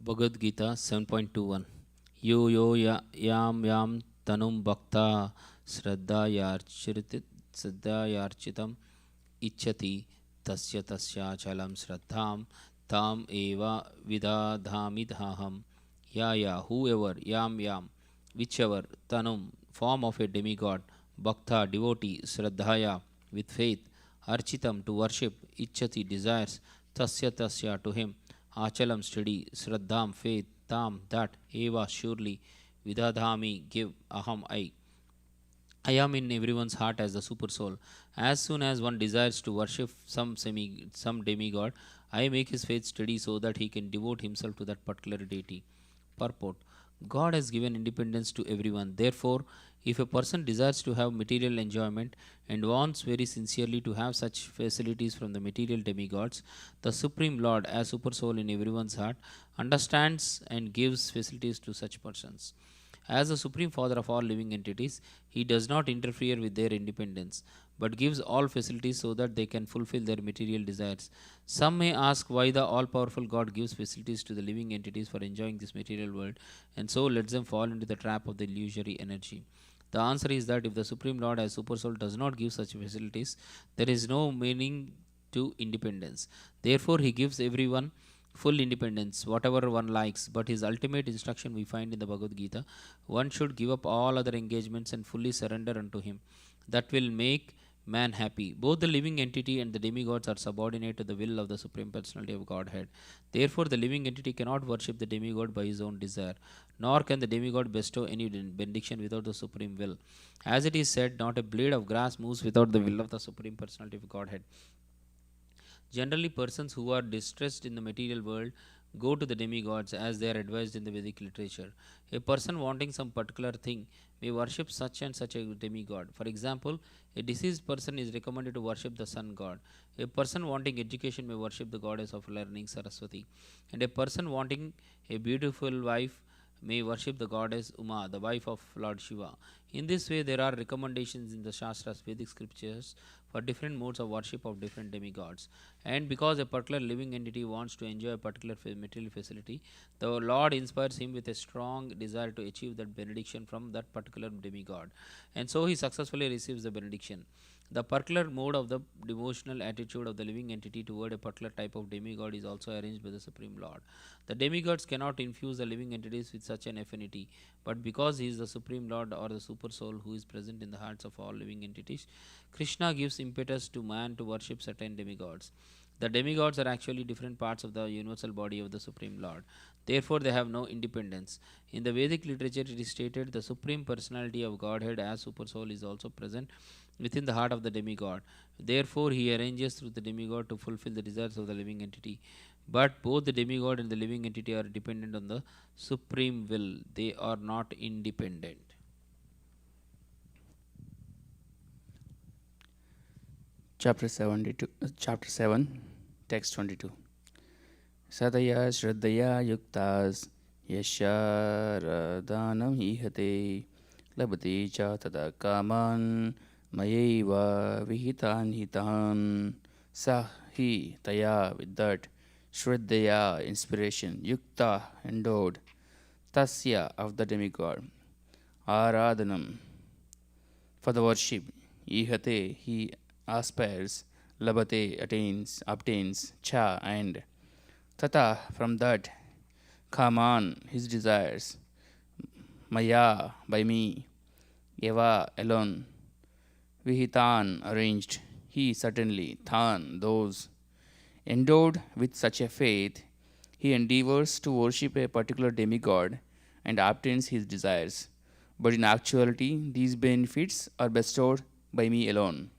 Bhagavad Gita 7.21. Yo yo yam tanum bhakta shraddhayarchitam ichchati tasya chalam shraddham tam eva vidadhamidhaham. Ya, whoever, yam, whichever, tanum, form of a demigod, bhakta, devotee, shraddhaya, with faith, architam, to worship, ichchati, desires, tasya, to him, achalam, steady, shraddham, faith, tam, that, eva, surely, vidadhami, give, aham, I am in everyone's heart as the super soul. As soon as one desires to worship some demigod, I make his faith steady so that he can devote himself to that particular deity. Purport. God has given independence to everyone. Therefore, if a person desires to have material enjoyment and wants very sincerely to have such facilities from the material demigods, the Supreme Lord, as Super Soul in everyone's heart, understands and gives facilities to such persons. As the Supreme Father of all living entities, he does not interfere with their independence, but gives all facilities so that they can fulfill their material desires. Some may ask why the all-powerful God gives facilities to the living entities for enjoying this material world, and so lets them fall into the trap of the illusory energy. The answer is that if the Supreme Lord as Super Soul does not give such facilities, there is no meaning to independence. Therefore, he gives everyone full independence, whatever one likes. But his ultimate instruction we find in the Bhagavad Gita: one should give up all other engagements and fully surrender unto him. That will make man happy. Both the living entity and the demigods are subordinate to the will of the Supreme Personality of Godhead. Therefore, the living entity cannot worship the demigod by his own desire, nor can the demigod bestow any benediction without the Supreme will. As it is said, not a blade of grass moves without the will of the Supreme Personality of Godhead. Generally, persons who are distressed in the material world go to the demigods as they are advised in the Vedic literature. A person wanting some particular thing may worship such and such a demigod. For example, a deceased person is recommended to worship the sun god. A person wanting education may worship the goddess of learning, Saraswati. And a person wanting a beautiful wife may worship the goddess Uma, the wife of Lord Shiva. In this way, there are recommendations in the Shastras, Vedic scriptures, for different modes of worship of different demigods. And because a particular living entity wants to enjoy a particular material facility, the Lord inspires him with a strong desire to achieve that benediction from that particular demigod. And so he successfully receives the benediction. The particular mode of the devotional attitude of the living entity toward a particular type of demigod is also arranged by the Supreme Lord. The demigods cannot infuse the living entities with such an affinity, but because he is the Supreme Lord or the Super Soul who is present in the hearts of all living entities, Krishna gives impetus to man to worship certain demigods. The demigods are actually different parts of the universal body of the Supreme Lord. Therefore, they have no independence. In the Vedic literature, it is stated the Supreme Personality of Godhead as Super Soul is also present within the heart of the demigod. Therefore, he arranges through the demigod to fulfill the desires of the living entity. But both the demigod and the living entity are dependent on the supreme will. They are not independent. Chapter 7, text 22. Sadaya Shraddhaya Yuktas Yasharadhanam Ihate Labati Cha Tada Kaman Mayeva Vihitan Hitan Sahi Taya, with that Shraddhaya, inspiration, Yukta, endowed, Tasya, of the demigod, Aradhanam, for the worship, Ihate, he aspires, Labate, obtains, Cha, and Tata, from that, Kaman, his desires, Maya, by me, Eva, alone, Vihitan, arranged, he, certainly, Than, those. Endowed with such a faith, he endeavors to worship a particular demigod and obtains his desires. But in actuality, these benefits are bestowed by me alone.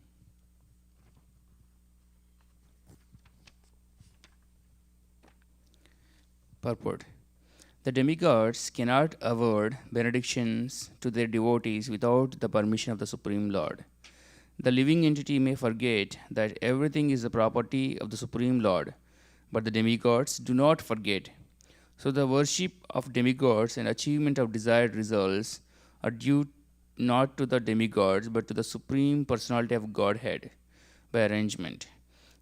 Purport. The demigods cannot award benedictions to their devotees without the permission of the Supreme Lord. The living entity may forget that everything is the property of the Supreme Lord, but the demigods do not forget. So the worship of demigods and achievement of desired results are due not to the demigods but to the Supreme Personality of Godhead by arrangement.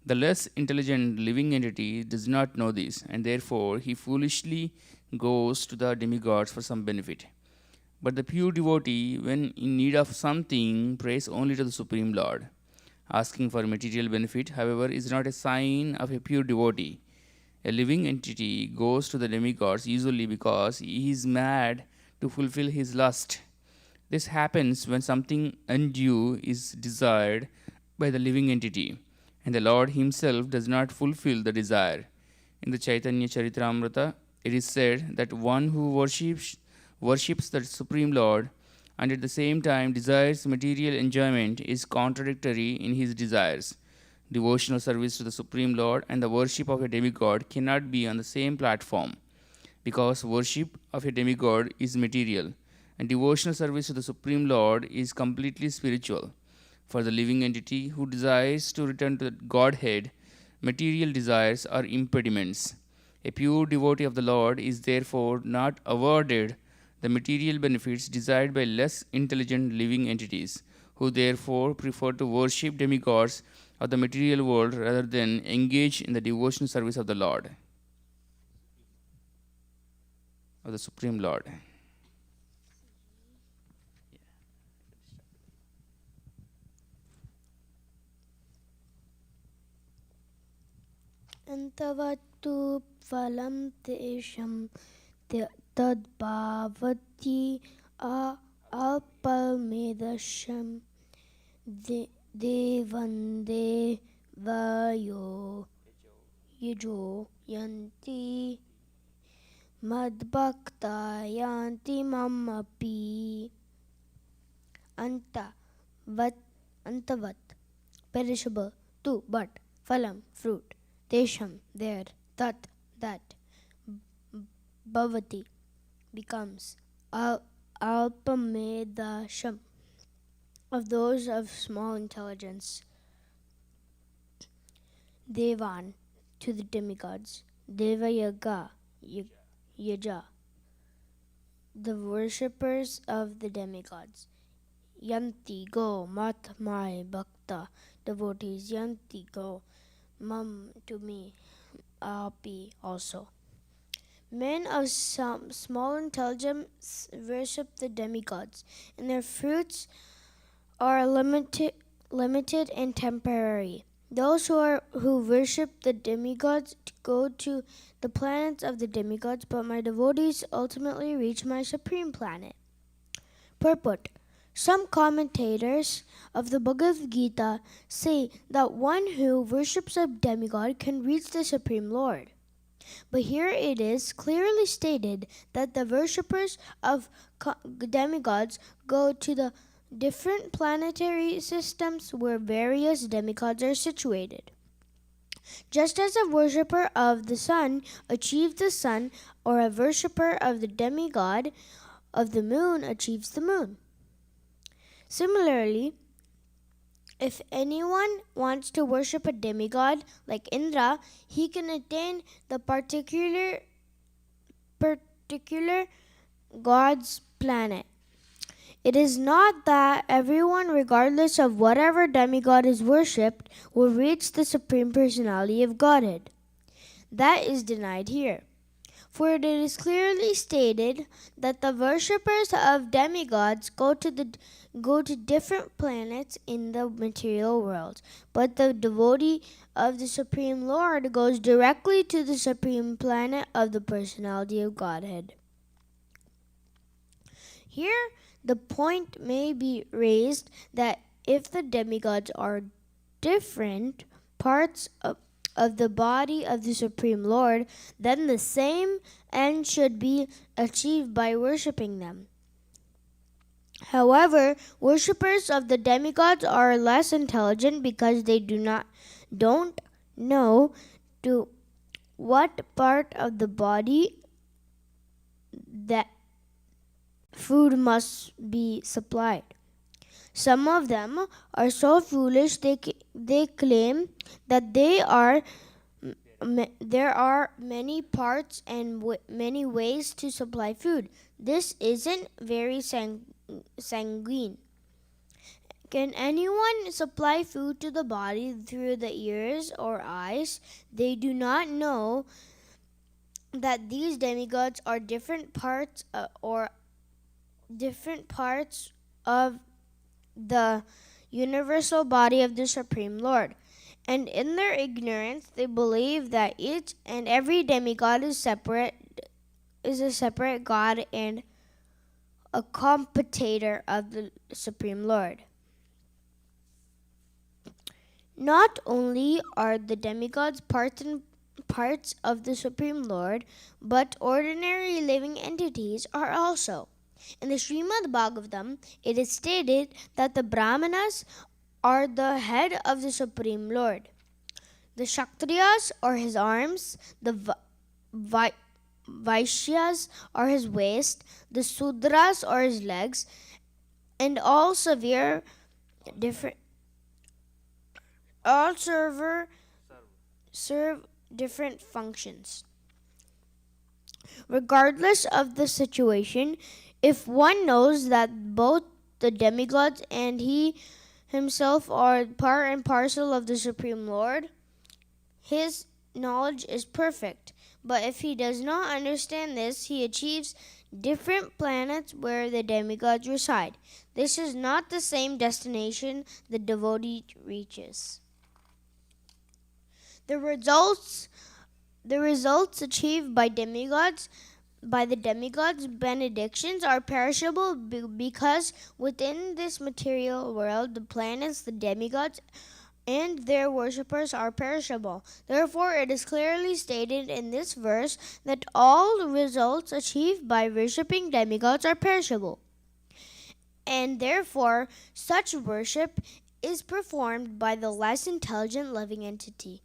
The less intelligent living entity does not know this, and therefore he foolishly goes to the demigods for some benefit. But the pure devotee, when in need of something, prays only to the Supreme Lord. Asking for material benefit, however, is not a sign of a pure devotee. A living entity goes to the demigods usually because he is mad to fulfill his lust. This happens when something undue is desired by the living entity, and the Lord himself does not fulfill the desire. In the Chaitanya Charitamrita, it is said that one who worships the Supreme Lord and at the same time desires material enjoyment is contradictory in his desires. Devotional service to the Supreme Lord and the worship of a demigod cannot be on the same platform, because worship of a demigod is material and devotional service to the Supreme Lord is completely spiritual. For the living entity who desires to return to the Godhead, material desires are impediments. A pure devotee of the Lord is therefore not awarded the material benefits desired by less intelligent living entities, who therefore prefer to worship demigods of the material world rather than engage in the devotional service of the Lord, of the Supreme Lord. Antavattu phalam tesham tadbhavati alpamedasham devande vayo yajo yanti madbhakta yanti mamapi. Antavat, perishable, tu, but, phalam, fruit, tesham, there, that, bhavati, becomes, alpamedasham, of those of small intelligence, devan, to the demigods, devayaga, yaja, the worshippers of the demigods, yanti, go, mat, my, bhakta, devotees, yanti, go, mam, to me, api, also. Men of some small intelligence worship the demigods, and their fruits are limited and temporary. Those who worship the demigods go to the planets of the demigods, but my devotees ultimately reach my supreme planet. Purport. Some commentators of the Bhagavad Gita say that one who worships a demigod can reach the Supreme Lord. But here it is clearly stated that the worshippers of demigods go to the different planetary systems where various demigods are situated. Just as a worshipper of the sun achieves the sun, or a worshipper of the demigod of the moon achieves the moon. Similarly, if anyone wants to worship a demigod like Indra, he can attain the particular god's planet. It is not that everyone, regardless of whatever demigod is worshipped, will reach the Supreme Personality of Godhead. That is denied here. For it is clearly stated that the worshippers of demigods go to different planets in the material world, but the devotee of the Supreme Lord goes directly to the Supreme Planet of the Personality of Godhead. Here, the point may be raised that if the demigods are different parts of the body of the Supreme Lord, then the same end should be achieved by worshipping them. However, worshippers of the demigods are less intelligent because they don't know to what part of the body that food must be supplied. Some of them are so foolish they claim that there are many parts and many ways to supply food. This isn't very sanguine. Can anyone supply food to the body through the ears or eyes? They do not know that these demigods are different parts of the universal body of the Supreme Lord. And in their ignorance, they believe that each and every demigod is a separate god and a competitor of the Supreme Lord. Not only are the demigods parts of the Supreme Lord, but ordinary living entities are also. In the Srimad Bhagavatam, it is stated that the Brahmanas are the head of the Supreme Lord. The Kshatriyas are his arms, the Vaishyas are his waist, the Sudras are his legs, and all serve different functions. Regardless of the situation, if one knows that both the demigods and he himself are part and parcel of the Supreme Lord, his knowledge is perfect. But if he does not understand this, he achieves different planets where the demigods reside. This is not the same destination the devotee reaches. The results achieved by the demigods' benedictions are perishable because within this material world the planets, the demigods, and their worshippers are perishable. Therefore, it is clearly stated in this verse that all results achieved by worshipping demigods are perishable, and therefore such worship is performed by the less intelligent living entity.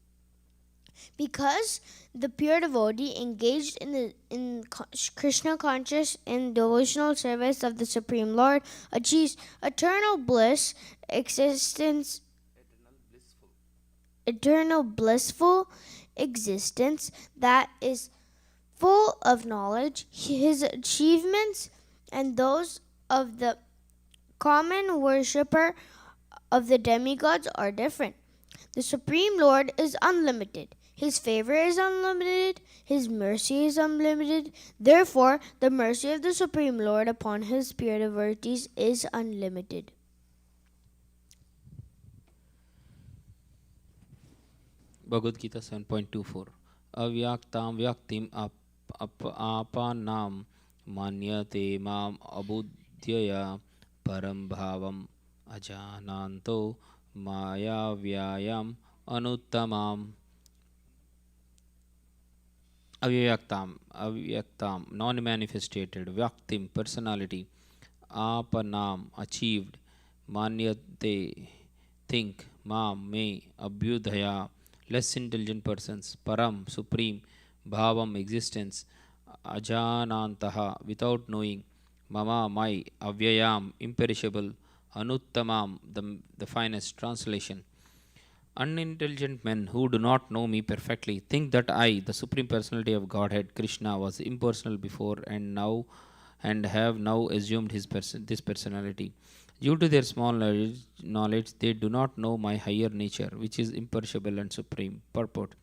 Because the pure devotee engaged in Krishna conscious and devotional service of the Supreme Lord achieves eternal bliss, eternal blissful existence that is full of knowledge. His achievements and those of the common worshipper of the demigods are different. The Supreme Lord is unlimited. His favor is unlimited. His mercy is unlimited. Therefore, the mercy of the Supreme Lord upon his pure devotees is unlimited. Bhagavad Gita 7.24 Avyaktam vyaktim apanam manyate mam abudhyaya param bhavam ajananto maya vyayam anuttamam. Avyaktam, non-manifested, Vyaktim, personality, Apanam, achieved, Manyate, think, Mam, may, Abhyudhaya, less intelligent persons, Param, supreme, Bhavam, existence, Ajanantaha, without knowing, Mama, my, Avyayam, imperishable, Anuttamam, the finest. Translation. Unintelligent men who do not know me perfectly think that I, the Supreme Personality of Godhead, Krishna, was impersonal before and have now assumed this personality. Due to their small knowledge, they do not know my higher nature, which is imperishable and supreme. Purport.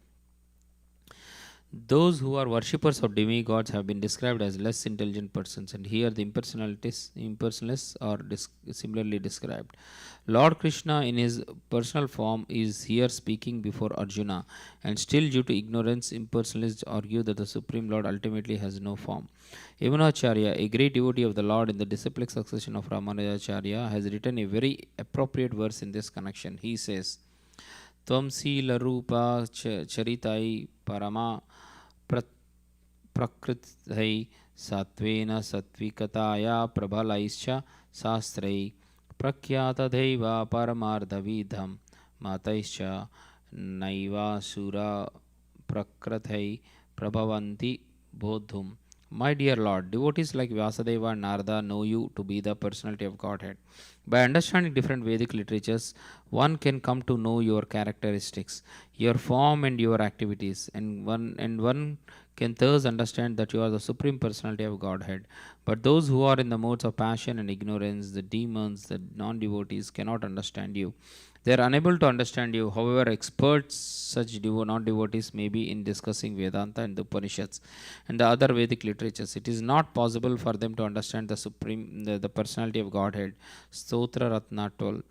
Those who are worshippers of demigods have been described as less intelligent persons, and here the impersonalists are similarly described. Lord Krishna, in his personal form, is here speaking before Arjuna, and still, due to ignorance, impersonalists argue that the Supreme Lord ultimately has no form. Yamunacharya, a great devotee of the Lord in the disciplic succession of Ramanujacharya, has written a very appropriate verse in this connection. He says, Tvamsila Rupa Charitai Parama Prakrithai Satvena Satvikataya Prabhalaischa Sastrai Prakyatadhaiva Paramardhavidham Mataischa Naiva Sura Prakrithai Prabhavanti Bodhum. My dear Lord, devotees like Vyasadeva and Narada know you to be the personality of Godhead. By understanding different Vedic literatures, one can come to know your characteristics, your form, and your activities, and one can thus understand that you are the Supreme Personality of Godhead. But those who are in the modes of passion and ignorance, the demons, the non-devotees, cannot understand you. They are unable to understand you. However, experts such non-devotees may be in discussing Vedanta and the Upanishads and the other Vedic literatures. It is not possible for them to understand the personality of Godhead. Stotra Ratna 12.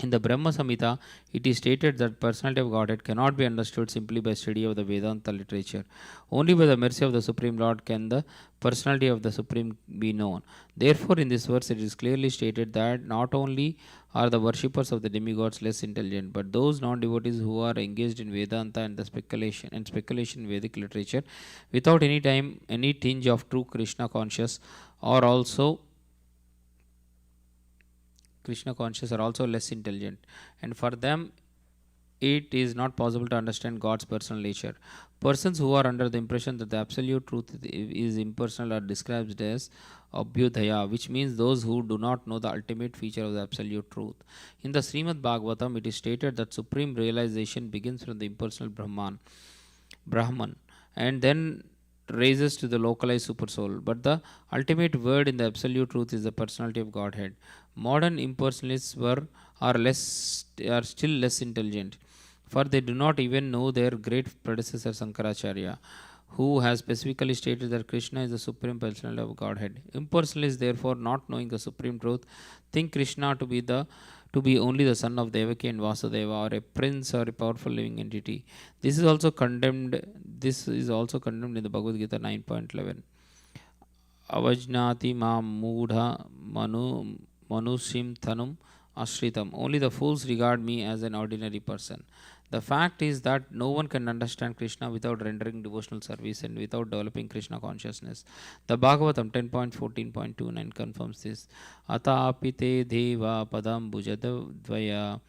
In the Brahma Samhita, it is stated that personality of Godhead cannot be understood simply by study of the Vedanta literature. Only by the mercy of the Supreme Lord can the personality of the Supreme be known. Therefore, in this verse, it is clearly stated that not only are the worshippers of the demigods less intelligent, but those non-devotees who are engaged in Vedanta and the speculation in Vedic literature, without any tinge of true Krishna conscious, are also less intelligent, and for them it is not possible to understand God's personal nature. Persons who are under the impression that the absolute truth is impersonal are described as Abhyudhaya, which means those who do not know the ultimate feature of the absolute truth. In the Srimad Bhagavatam, it is stated that supreme realization begins from the impersonal Brahman, and then raises to the localized supersoul. But the ultimate word in the absolute truth is the personality of Godhead. Modern impersonalists are still less intelligent, for they do not even know their great predecessor Sankaracharya, who has specifically stated that Krishna is the Supreme Personality of Godhead. Impersonalists, therefore, not knowing the Supreme Truth, think Krishna to be only the son of Devaki and Vasudeva, or a prince or a powerful living entity. This is also condemned. This is also condemned in the Bhagavad Gita 9.11. Avajnati ma mudha manusim thanum ashritam. Only the fools regard me as an ordinary person. The fact is that no one can understand Krishna without rendering devotional service and without developing Krishna consciousness. The Bhagavatam 10.14.29 confirms this. Atapite deva padam bujadvaya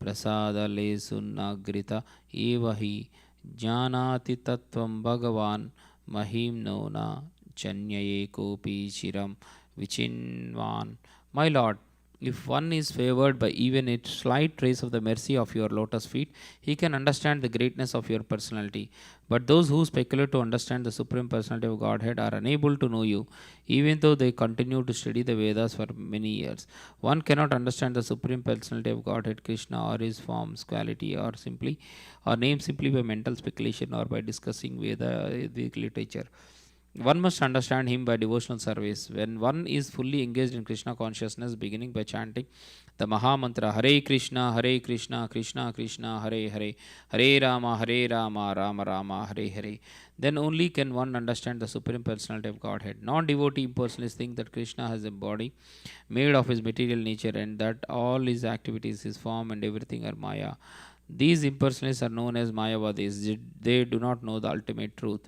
prasada lesunagrita evahi jnanati tattvam bhagavan mahim nona chanyaye kopi chiram vichinvan. My Lord, if one is favored by even a slight trace of the mercy of your lotus feet, he can understand the greatness of your personality. But those who speculate to understand the Supreme Personality of Godhead are unable to know you, even though they continue to study the Vedas for many years. One cannot understand the Supreme Personality of Godhead, Krishna, or his forms, quality, or name simply by mental speculation or by discussing Vedic literature. One must understand him by devotional service. When one is fully engaged in Krishna consciousness, beginning by chanting the Maha Mantra Hare Krishna, Krishna Krishna, Hare Hare, Hare Rama, Rama Rama, Hare Hare, then only can one understand the Supreme Personality of Godhead. Non-devotee impersonalists think that Krishna has a body made of his material nature and that all his activities, his form and everything are Maya. These impersonalists are known as Mayavadis. They do not know the ultimate truth.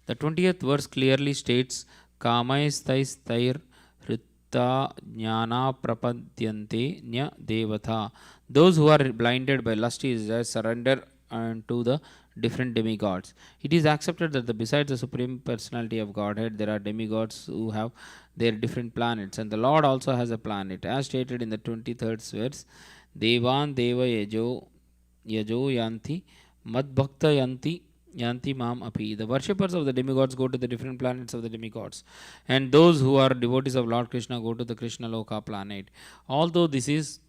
The 20th verse clearly states, Kamaistair Hritta Jnana Prapadyante Nya Devata. Those who are blinded by lusty desires surrender to the different demigods. It is accepted that besides the Supreme Personality of Godhead, there are demigods who have their different planets, and the Lord also has a planet. As stated in the 23rd verse, Devan Deva Yajo Yanti Madbhakta Yanti Mam Api. The worshippers of the demigods go to the different planets of the demigods, and those who are devotees of Lord Krishna go to the Krishna Loka planet. Although this is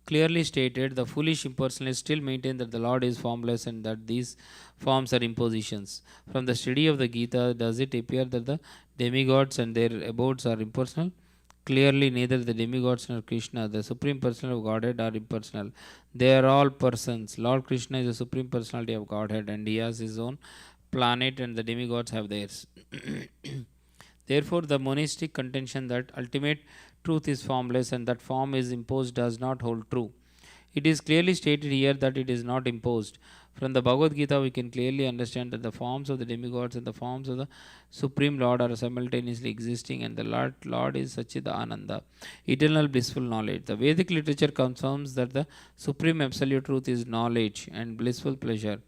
clearly stated, the foolish impersonalists still maintain that the Lord is formless and that these forms are impositions. From the study of the Gita, does it appear that the demigods and their abodes are impersonal? Clearly, neither the demigods nor Krishna, the Supreme Personality of Godhead, are impersonal. They are all persons. Lord Krishna is the Supreme Personality of Godhead and he has his own planet and the demigods have theirs. Therefore, the monistic contention that ultimate truth is formless and that form is imposed does not hold true. It is clearly stated here that it is not imposed. From the Bhagavad Gita, we can clearly understand that the forms of the demigods and the forms of the Supreme Lord are simultaneously existing, and the Lord is Satchidananda, eternal blissful knowledge. The Vedic literature confirms that the Supreme Absolute Truth is knowledge and blissful pleasure.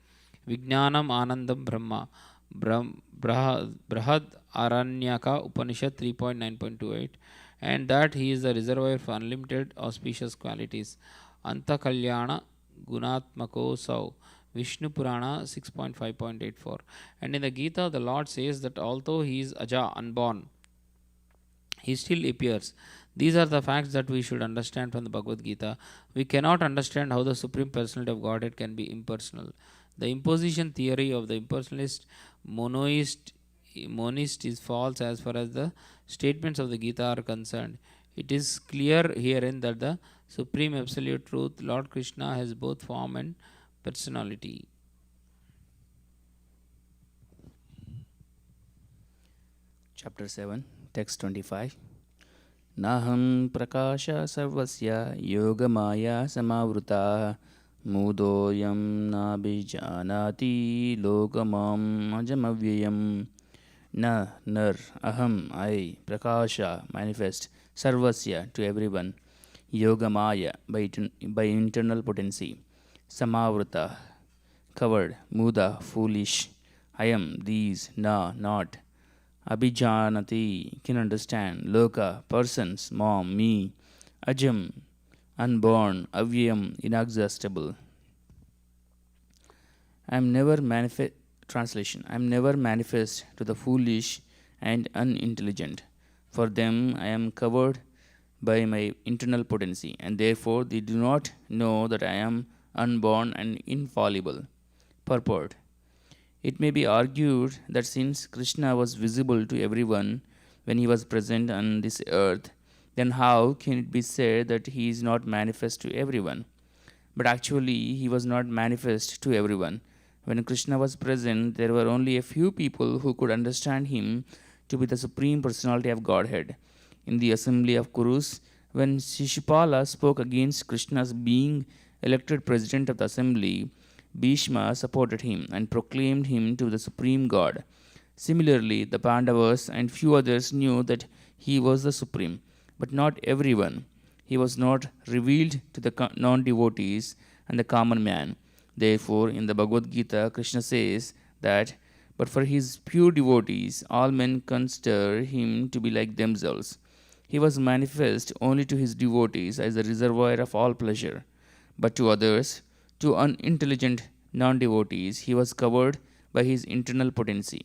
Vijnanam Anandam Brahma. Brahad Aranyaka Upanishad 3.9.28, and that he is the reservoir for unlimited auspicious qualities. Anta Kalyana Gunatmako Sau, Vishnu Purana 6.5.84. And in the Gita, the Lord says that although he is Aja, unborn, he still appears. These are the facts that we should understand from the Bhagavad Gita. We cannot understand how the Supreme Personality of Godhead can be impersonal. The imposition theory of the impersonalist monist is false as far as the statements of the Gita are concerned. It is clear herein that the Supreme Absolute Truth, Lord Krishna, has both form and personality. Chapter 7, text 25. Naham prakasha sarvasya yogamaya samavruta mudoyam nabhijanati lokamam ajamavyayam. Na, nar, aham, I, prakasha, manifest, sarvasya, to everyone, yogamaya, by internal potency, samavruta, covered, muda, foolish, ayam, these, na, not, abhijanati, can understand, loka, persons, mom, me, ajam, unborn, avyam, inexhaustible. I am never manifest. Translation: I am never manifest to the foolish and unintelligent. For them I am covered by my internal potency, and therefore they do not know that I am unborn and infallible. Purport: It may be argued that since Krishna was visible to everyone when he was present on this earth, then how can it be said that he is not manifest to everyone? But actually, he was not manifest to everyone. When Krishna was present, there were only a few people who could understand him to be the Supreme Personality of Godhead. In the assembly of Kurus, when Shishupala spoke against Krishna's being elected president of the assembly, Bhishma supported him and proclaimed him to be the supreme god. Similarly, the Pandavas and few others knew that he was the supreme, but not everyone. He was not revealed to the non devotees and the common man. Therefore, in the Bhagavad Gita, Krishna says that, but for his pure devotees, all men consider him to be like themselves. He was manifest only to his devotees as the reservoir of all pleasure, but to others, to unintelligent non devotees, he was covered by his internal potency.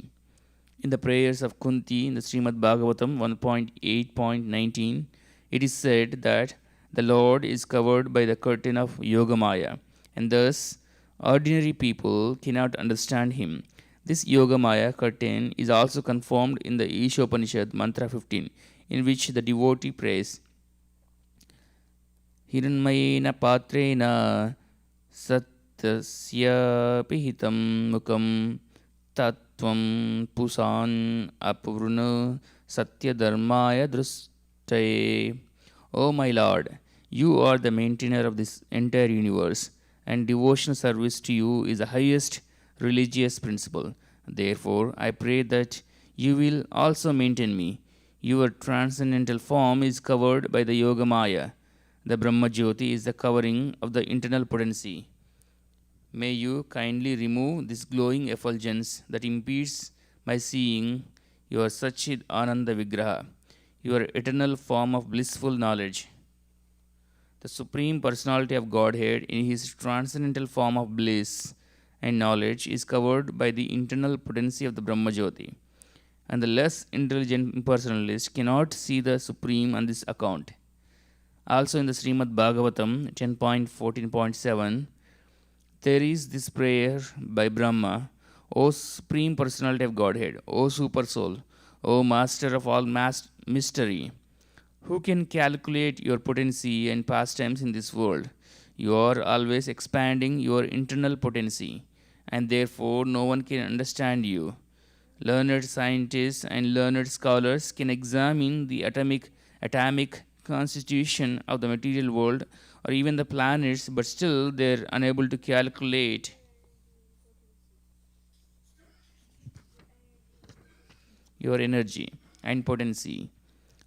In the prayers of Kunti in the Srimad Bhagavatam 1.8.19, it is said that the Lord is covered by the curtain of Yogamaya, and thus ordinary people cannot understand him. This Yogamaya curtain is also confirmed in the Ishopanishad Mantra 15, in which the devotee prays, Hiranmayena patrena satyasya pihitam mukam tattvam pusan apuruna satya dharmaya drustaye. O my Lord, you are the maintainer of this entire universe, and devotional service to you is the highest religious principle. Therefore, I pray that you will also maintain me. Your transcendental form is covered by the Yoga Maya. The Brahma Jyoti is the covering of the internal potency. May you kindly remove this glowing effulgence that impedes my seeing your Satchid Ananda Vigraha, your eternal form of blissful knowledge. The Supreme Personality of Godhead, in his transcendental form of bliss and knowledge, is covered by the internal potency of the Brahma Jyoti, and the less intelligent impersonalist cannot see the Supreme on this account. Also in the Srimad Bhagavatam 10.14.7, there is this prayer by Brahma, O Supreme Personality of Godhead, O Super Soul, O Master of all mystery, who can calculate your potency and pastimes in this world? You are always expanding your internal potency, and therefore no one can understand you. Learned scientists and learned scholars can examine the atomic constitution of the material world or even the planets, but still they're unable to calculate your energy and potency.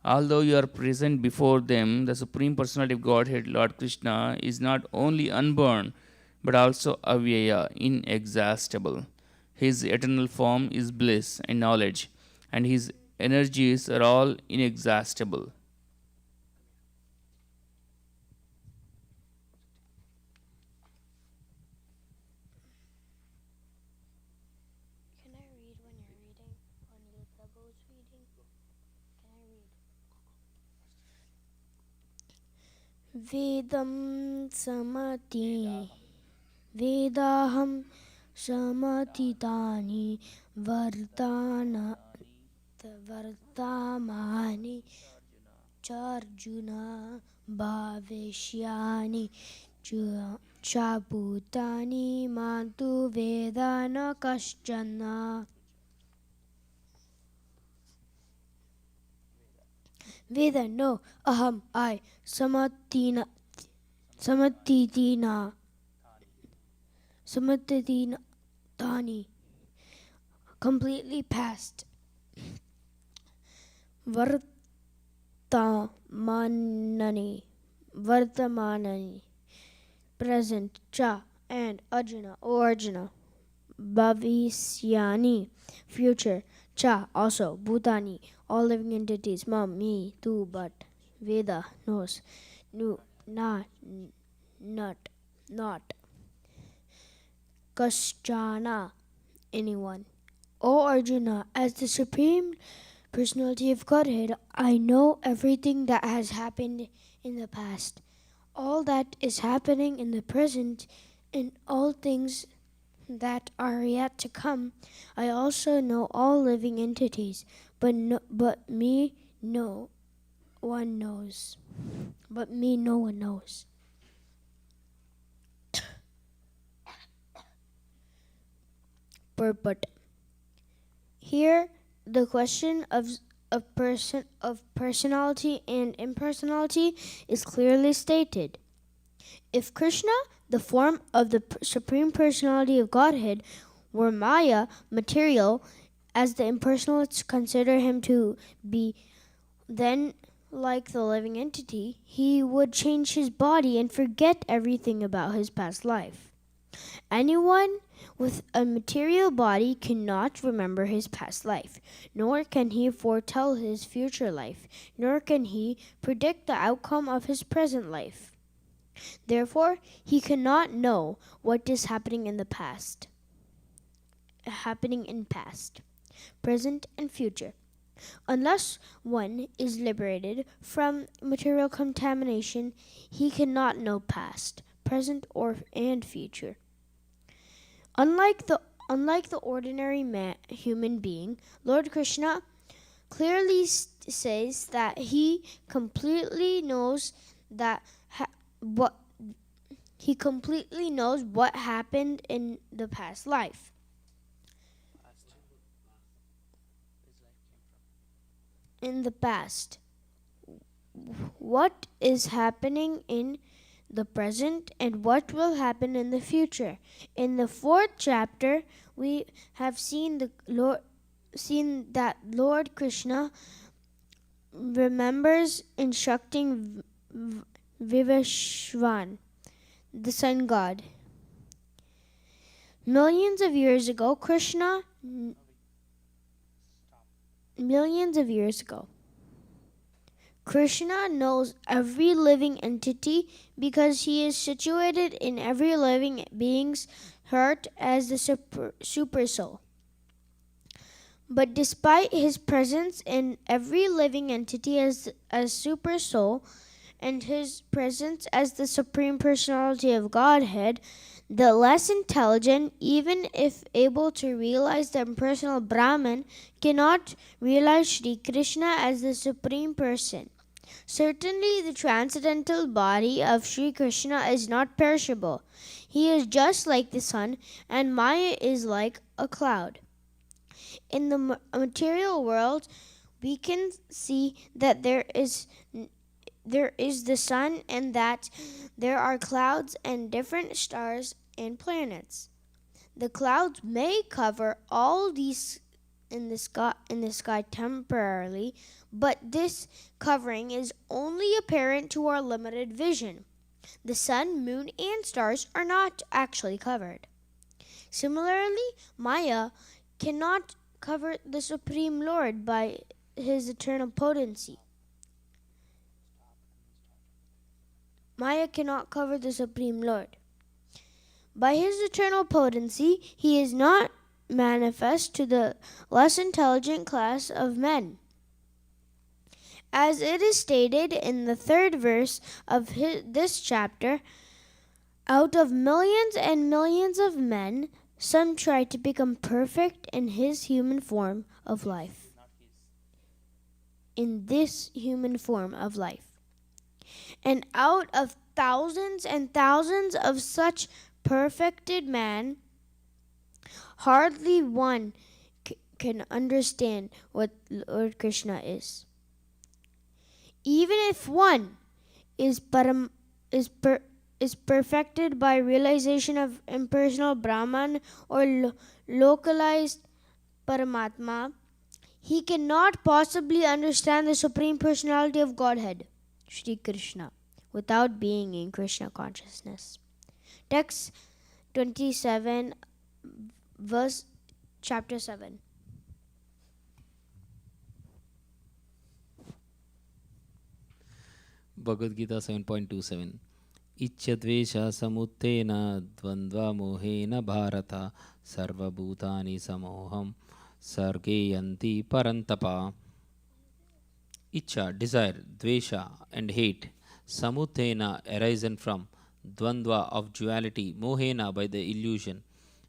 Although you are present before them, the Supreme Personality of Godhead, Lord Krishna, is not only unborn but also avyaya, inexhaustible. His eternal form is bliss and knowledge, and his energies are all inexhaustible. Can I read when you're reading? When Yudhaba was reading? Can I read? Vedam samati Vedaham samatitani vartamani charjuna bhavishyani chabutani mantu vedana kaschana. Veda, no, aham, I, samatitina, tani, completely past. Vartamanani, present, cha, and Arjuna, O Arjuna. Bhavisyani, future, cha, also, Bhutani, all living entities, mom, me, too, but, Veda, knows, nu, not, Kaschana, anyone. O Arjuna, as the Supreme Personality of Godhead, I know everything that has happened in the past, all that is happening in the present, and all things that are yet to come. I also know all living entities, but me no one knows. But me no one knows. But here the question of personality and impersonality is clearly stated. If Krishna, the form of the Supreme Personality of Godhead, were Maya, material, as the impersonalists consider him to be, then, like the living entity, he would change his body and forget everything about his past life. Anyone with a material body cannot remember his past life, nor can he foretell his future life, nor can he predict the outcome of his present life. Therefore, he cannot know what is happening in past, present, and future. Unless one is liberated from material contamination, he cannot know past, present, and future. Unlike the ordinary human being, Lord Krishna clearly says that he completely knows what happened in the past life. In the past, what is happening in the present, and what will happen in the future. In the 4th chapter, we have seen that Lord Krishna remembers instructing Vivashvan, the sun god. Millions of years ago, Krishna knows every living entity because he is situated in every living being's heart as the super soul. But despite his presence in every living entity as super soul and his presence as the Supreme Personality of Godhead, the less intelligent, even if able to realize the impersonal Brahman, cannot realize Sri Krishna as the Supreme Person. Certainly, the transcendental body of Sri Krishna is not perishable. He is just like the sun, and Maya is like a cloud. In the material world, we can see that there is the sun and that there are clouds and different stars and planets. The clouds may cover all these in the sky temporarily, but this covering is only apparent to our limited vision. The sun, moon, and stars are not actually covered. Similarly, Maya cannot cover the Supreme Lord by his eternal potency. Maya cannot cover the Supreme Lord. By his eternal potency, he is not manifest to the less intelligent class of men. As it is stated in the 3rd verse of this chapter, out of millions and millions of men, some try to become perfect in his human form of life. In this human form of life. And out of thousands and thousands of such perfected men, hardly one can understand what Lord Krishna is. Even if one is perfected by realization of impersonal Brahman or localized Paramatma, he cannot possibly understand the Supreme Personality of Godhead, Shri Krishna, without being in Krishna consciousness. Text 27, verse chapter 7. Bhagavad Gita 7.27 Ichchadvesha samuttena dvandva mohena bharata sarva bhutani samoham sargeyanti parantapa. Ichcha, desire, dvesha, and hate, samuttena, arisen from, dvandva, of duality, mohena, by the illusion,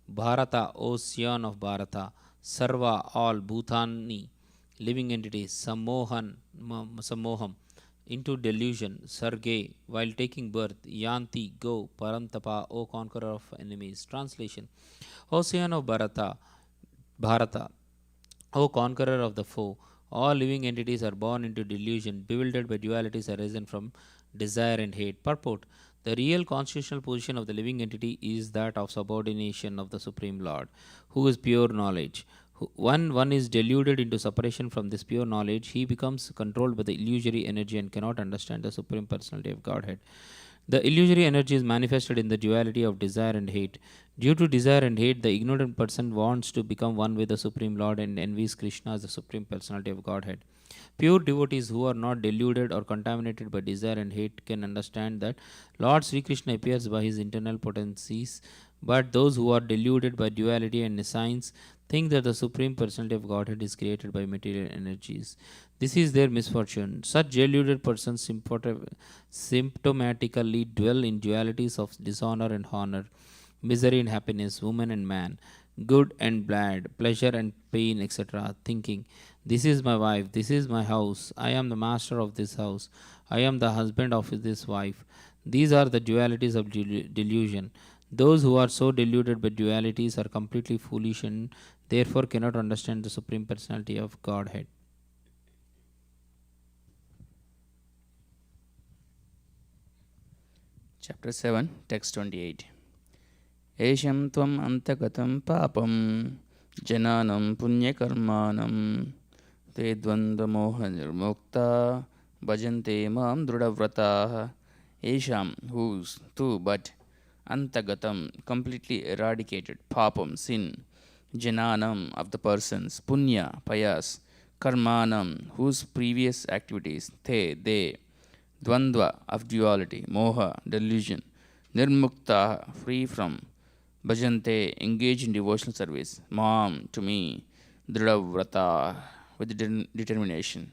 Bharata, ocean of Bharata, Sarva, all, Bhutani, living entities, Samoham, into delusion, Sarge, while taking birth, Yanti, go, Parantapa, O conqueror of enemies. Translation: Ocean of Bharata, O conqueror of the foe, all living entities are born into delusion, bewildered by dualities arisen from desire and hate. Purport: the real constitutional position of the living entity is that of subordination of the Supreme Lord, who is pure knowledge. When one is deluded into separation from this pure knowledge, he becomes controlled by the illusory energy and cannot understand the Supreme Personality of Godhead. The illusory energy is manifested in the duality of desire and hate. Due to desire and hate, the ignorant person wants to become one with the Supreme Lord and envies Krishna as the Supreme Personality of Godhead. Pure devotees who are not deluded or contaminated by desire and hate can understand that Lord Sri Krishna appears by his internal potencies, but those who are deluded by duality and nescience think that the Supreme Personality of Godhead is created by material energies. This is their misfortune. Such deluded persons symptomatically dwell in dualities of dishonor and honor, misery and happiness, woman and man, good and bad, pleasure and pain, etc., thinking, this is my wife, this is my house, I am the master of this house, I am the husband of this wife. These are the dualities of delusion. Those who are so deluded by dualities are completely foolish and therefore cannot understand the Supreme Personality of Godhead. Chapter 7, text 28. Esham tvam antagatam papam jananam punyakarmanam te dvandva moha nirmukta bhajante mam drudavrataha. Esham, whose, too, but, antagatam, completely eradicated, papam, sin, jananam, of the persons, punya, pious, karmanam, whose previous activities, they, dvandva, of duality, moha, delusion, nirmukta, free from, bhajante, engage in devotional service, mam, to me, drudavrata, with determination.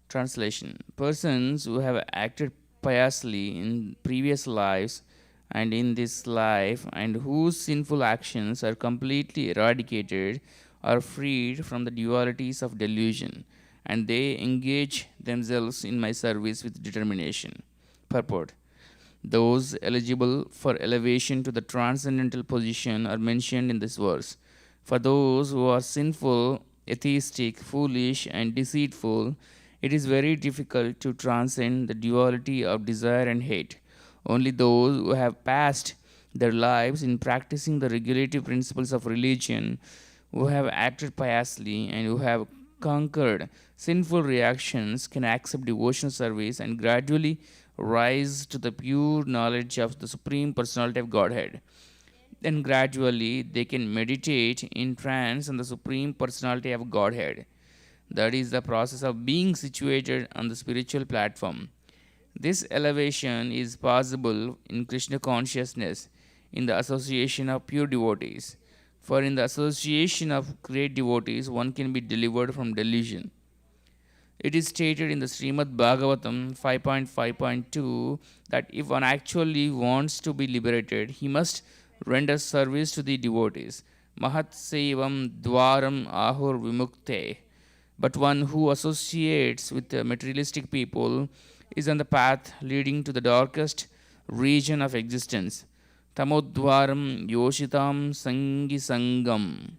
Translation: persons who have acted piously in previous lives and in this life, and whose sinful actions are completely eradicated, are freed from the dualities of delusion, and they engage themselves in my service with determination. Purport: those eligible for elevation to the transcendental position are mentioned in this verse. For those who are sinful, atheistic, foolish, and deceitful, it is very difficult to transcend the duality of desire and hate. Only those who have passed their lives in practicing the regulative principles of religion, who have acted piously, and who have conquered sinful reactions can accept devotional service and gradually rise to the pure knowledge of the Supreme Personality of Godhead. Then gradually they can meditate in trance on the Supreme Personality of Godhead. That is the process of being situated on the spiritual platform. This elevation is possible in Krishna consciousness, in the association of pure devotees. For in the association of great devotees, one can be delivered from delusion. It is stated in the Srimad Bhagavatam 5.5.2 that if one actually wants to be liberated, he must render service to the devotees. Mahat Sevam Dwaram Ahur Vimukte. But one who associates with materialistic people is on the path leading to the darkest region of existence. Tamodwaram Yoshitam Sangi Sangam.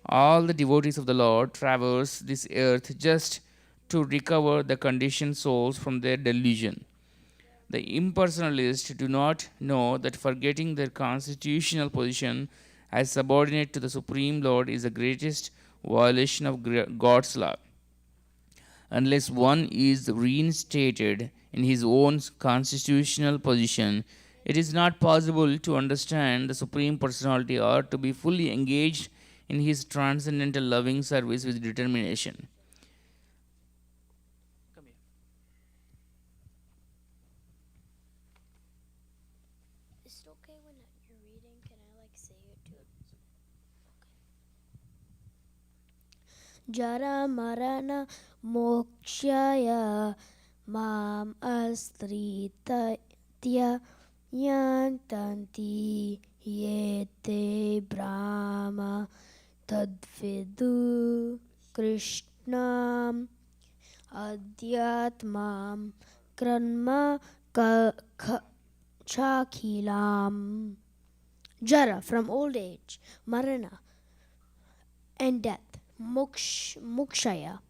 All the devotees of the Lord traverse this earth just to recover the conditioned souls from their delusion. The impersonalists do not know that forgetting their constitutional position as subordinate to the Supreme Lord is the greatest violation of God's law. Unless one is reinstated in his own constitutional position, it is not possible to understand the Supreme Personality or to be fully engaged in his transcendental loving service with determination. Is it okay when you're reading? Can I say it too? Okay. Jara marana mokshaya mam astritya yantanti ye te Brahma tadvidu Krishnam Adhyatmam Kranma Chakilam. Jara, from old age, Marana, and death, Mokshaya,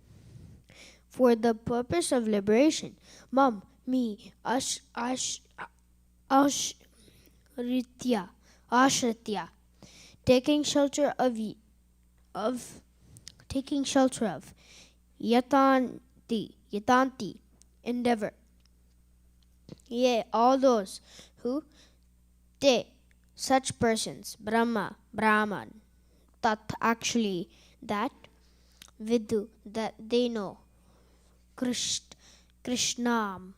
for the purpose of liberation. Mam, me, Ashritya, taking shelter of Yatanti, endeavor. Yea, all those who, they, such persons, Brahman, tat, actually, that, vidu, that they know, Krishnam,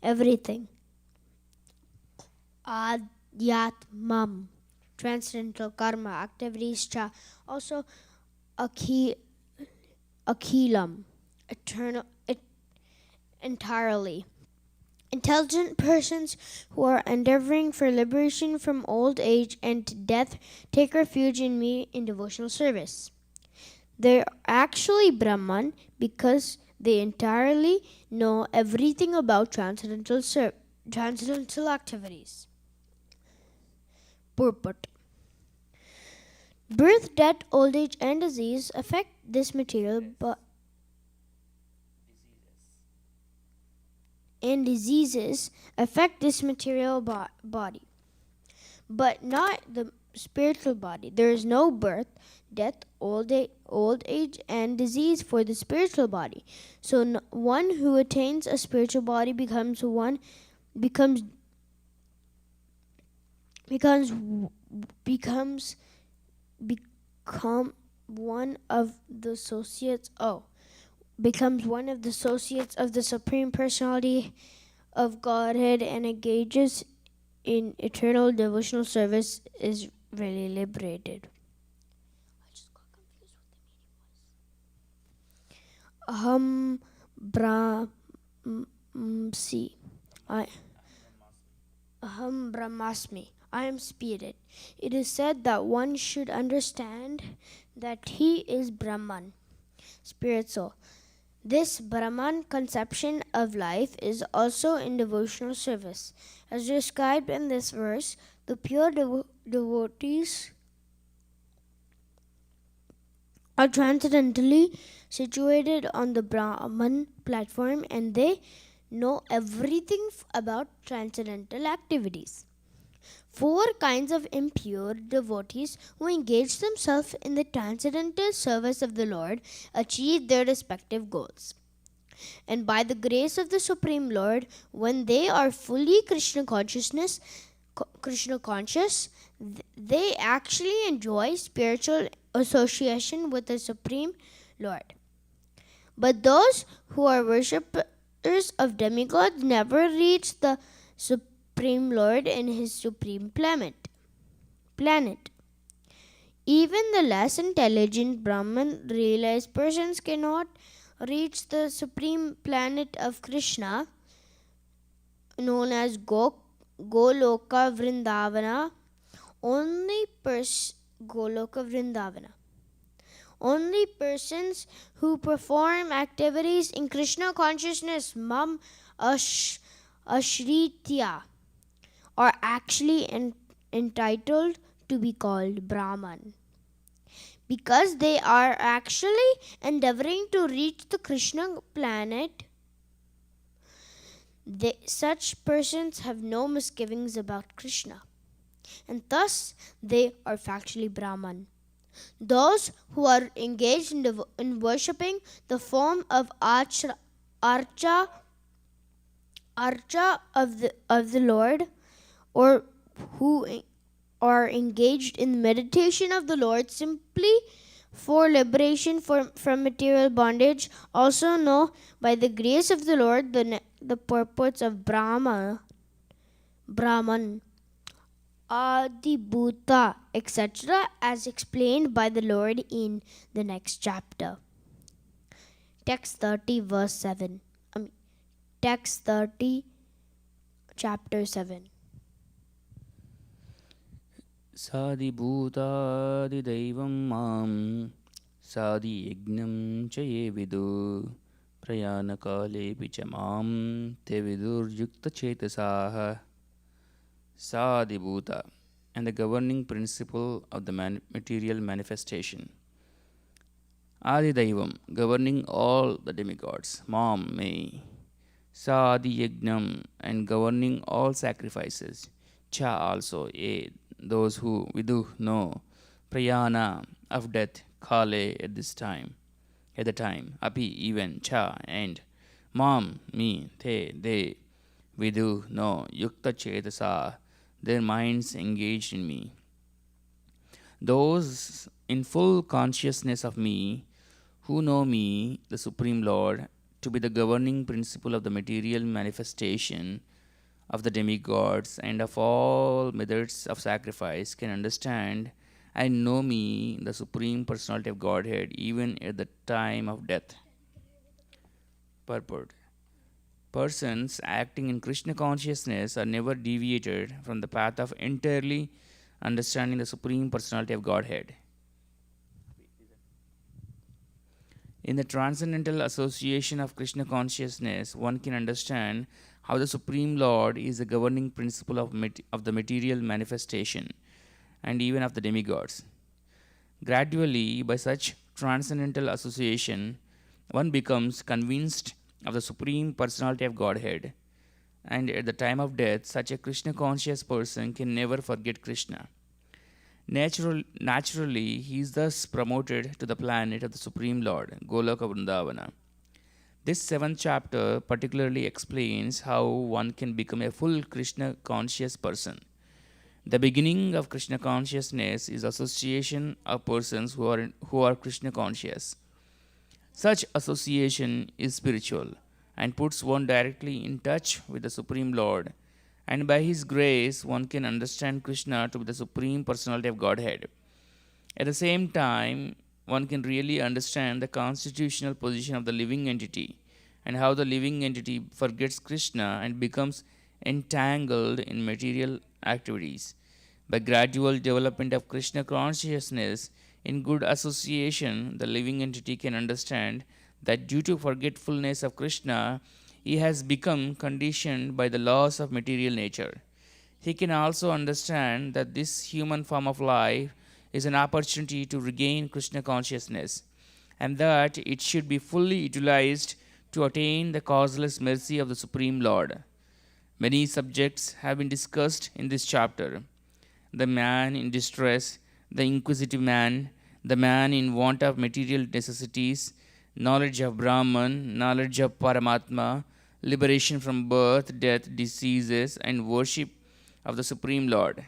everything, Adhyatmam, transcendental karma, activities, cha, also Akhilam, eternal, entirely. Intelligent persons who are endeavoring for liberation from old age and death take refuge in me in devotional service. They're actually Brahman because they entirely know everything about transcendental activities. Purport. Birth, death, old age, and disease affect this material diseases affect this material body, but not the spiritual body. There is no birth, death, old age, and disease for the spiritual body. So one who attains a spiritual body becomes one of the associates. Becomes one of the associates of the Supreme Personality of Godhead and engages in eternal devotional service, is really liberated. I just got confused what the meaning was. Aham Brahmasmi. I am spirit. It is said that one should understand that he is Brahman, spirit soul. This Brahman conception of life is also in devotional service. As described in this verse, the pure devotees are transcendentally situated on the Brahman platform, and they know everything about transcendental activities. 4 kinds of impure devotees who engage themselves in the transcendental service of the Lord achieve their respective goals. And by the grace of the Supreme Lord, when they are fully Krishna conscious, they actually enjoy spiritual association with the Supreme Lord. But those who are worshippers of demigods never reach the Supreme Lord in his supreme planet. Even the less intelligent Brahman realized persons cannot reach the supreme planet of Krishna, known as Goloka Vrindavana. Only persons who perform activities in Krishna consciousness, Mam Ashritya, are actually entitled to be called Brahman, because they are actually endeavoring to reach the Krishna planet. Such persons have no misgivings about Krishna, and thus they are factually Brahman. Those who are engaged in worshipping the form of archa of the Lord, or who are engaged in meditation of the Lord simply for liberation from material bondage, also know by the grace of the Lord the purports of Brahman, Adibhuta, etc., as explained by the Lord in the next chapter. Text 30, verse 7. Text 30, chapter 7. सादिभूतादिदैवं मां सादियज्ञं च ये विदु प्रयाणकालेऽपि च मां ते विदुर्युक्तचेतसाः. Sadibhuta, and the governing principle of the material manifestation. Adidaivam, governing all the demigods. Mam, me. Sadiyagnam, and governing all sacrifices. Cha, also, a, those who vidu know. Prayana, of death. Kale, at this time. At the time. Api, even. Cha, and. Mam, me. Te, they. Vidu, no. Yukta chetasa, their minds engaged in me. Those in full consciousness of me, who know me, the Supreme Lord, to be the governing principle of the material manifestation of the demigods and of all methods of sacrifice, can understand and know me, the Supreme Personality of Godhead, even at the time of death. Purport. Persons acting in Krishna consciousness are never deviated from the path of entirely understanding the Supreme Personality of Godhead. In the transcendental association of Krishna consciousness, one can understand how the Supreme Lord is the governing principle of the material manifestation and even of the demigods. Gradually, by such transcendental association, one becomes convinced of the Supreme Personality of Godhead, and at the time of death, such a Krishna conscious person can never forget Krishna. Naturally, he is thus promoted to the planet of the Supreme Lord, Goloka Vrindavana. This 7th chapter particularly explains how one can become a full Krishna conscious person. The beginning of Krishna consciousness is association of persons who are Krishna conscious. Such association is spiritual and puts one directly in touch with the Supreme Lord, and by His grace one can understand Krishna to be the Supreme Personality of Godhead. At the same time, one can really understand the constitutional position of the living entity and how the living entity forgets Krishna and becomes entangled in material activities. By gradual development of Krishna consciousness, in good association, the living entity can understand that due to forgetfulness of Krishna, he has become conditioned by the laws of material nature. He can also understand that this human form of life is an opportunity to regain Krishna consciousness, and that it should be fully utilized to attain the causeless mercy of the Supreme Lord. Many subjects have been discussed in this chapter: the man in distress, the inquisitive man, the man in want of material necessities, knowledge of Brahman, knowledge of Paramatma, liberation from birth, death, diseases, and worship of the Supreme Lord.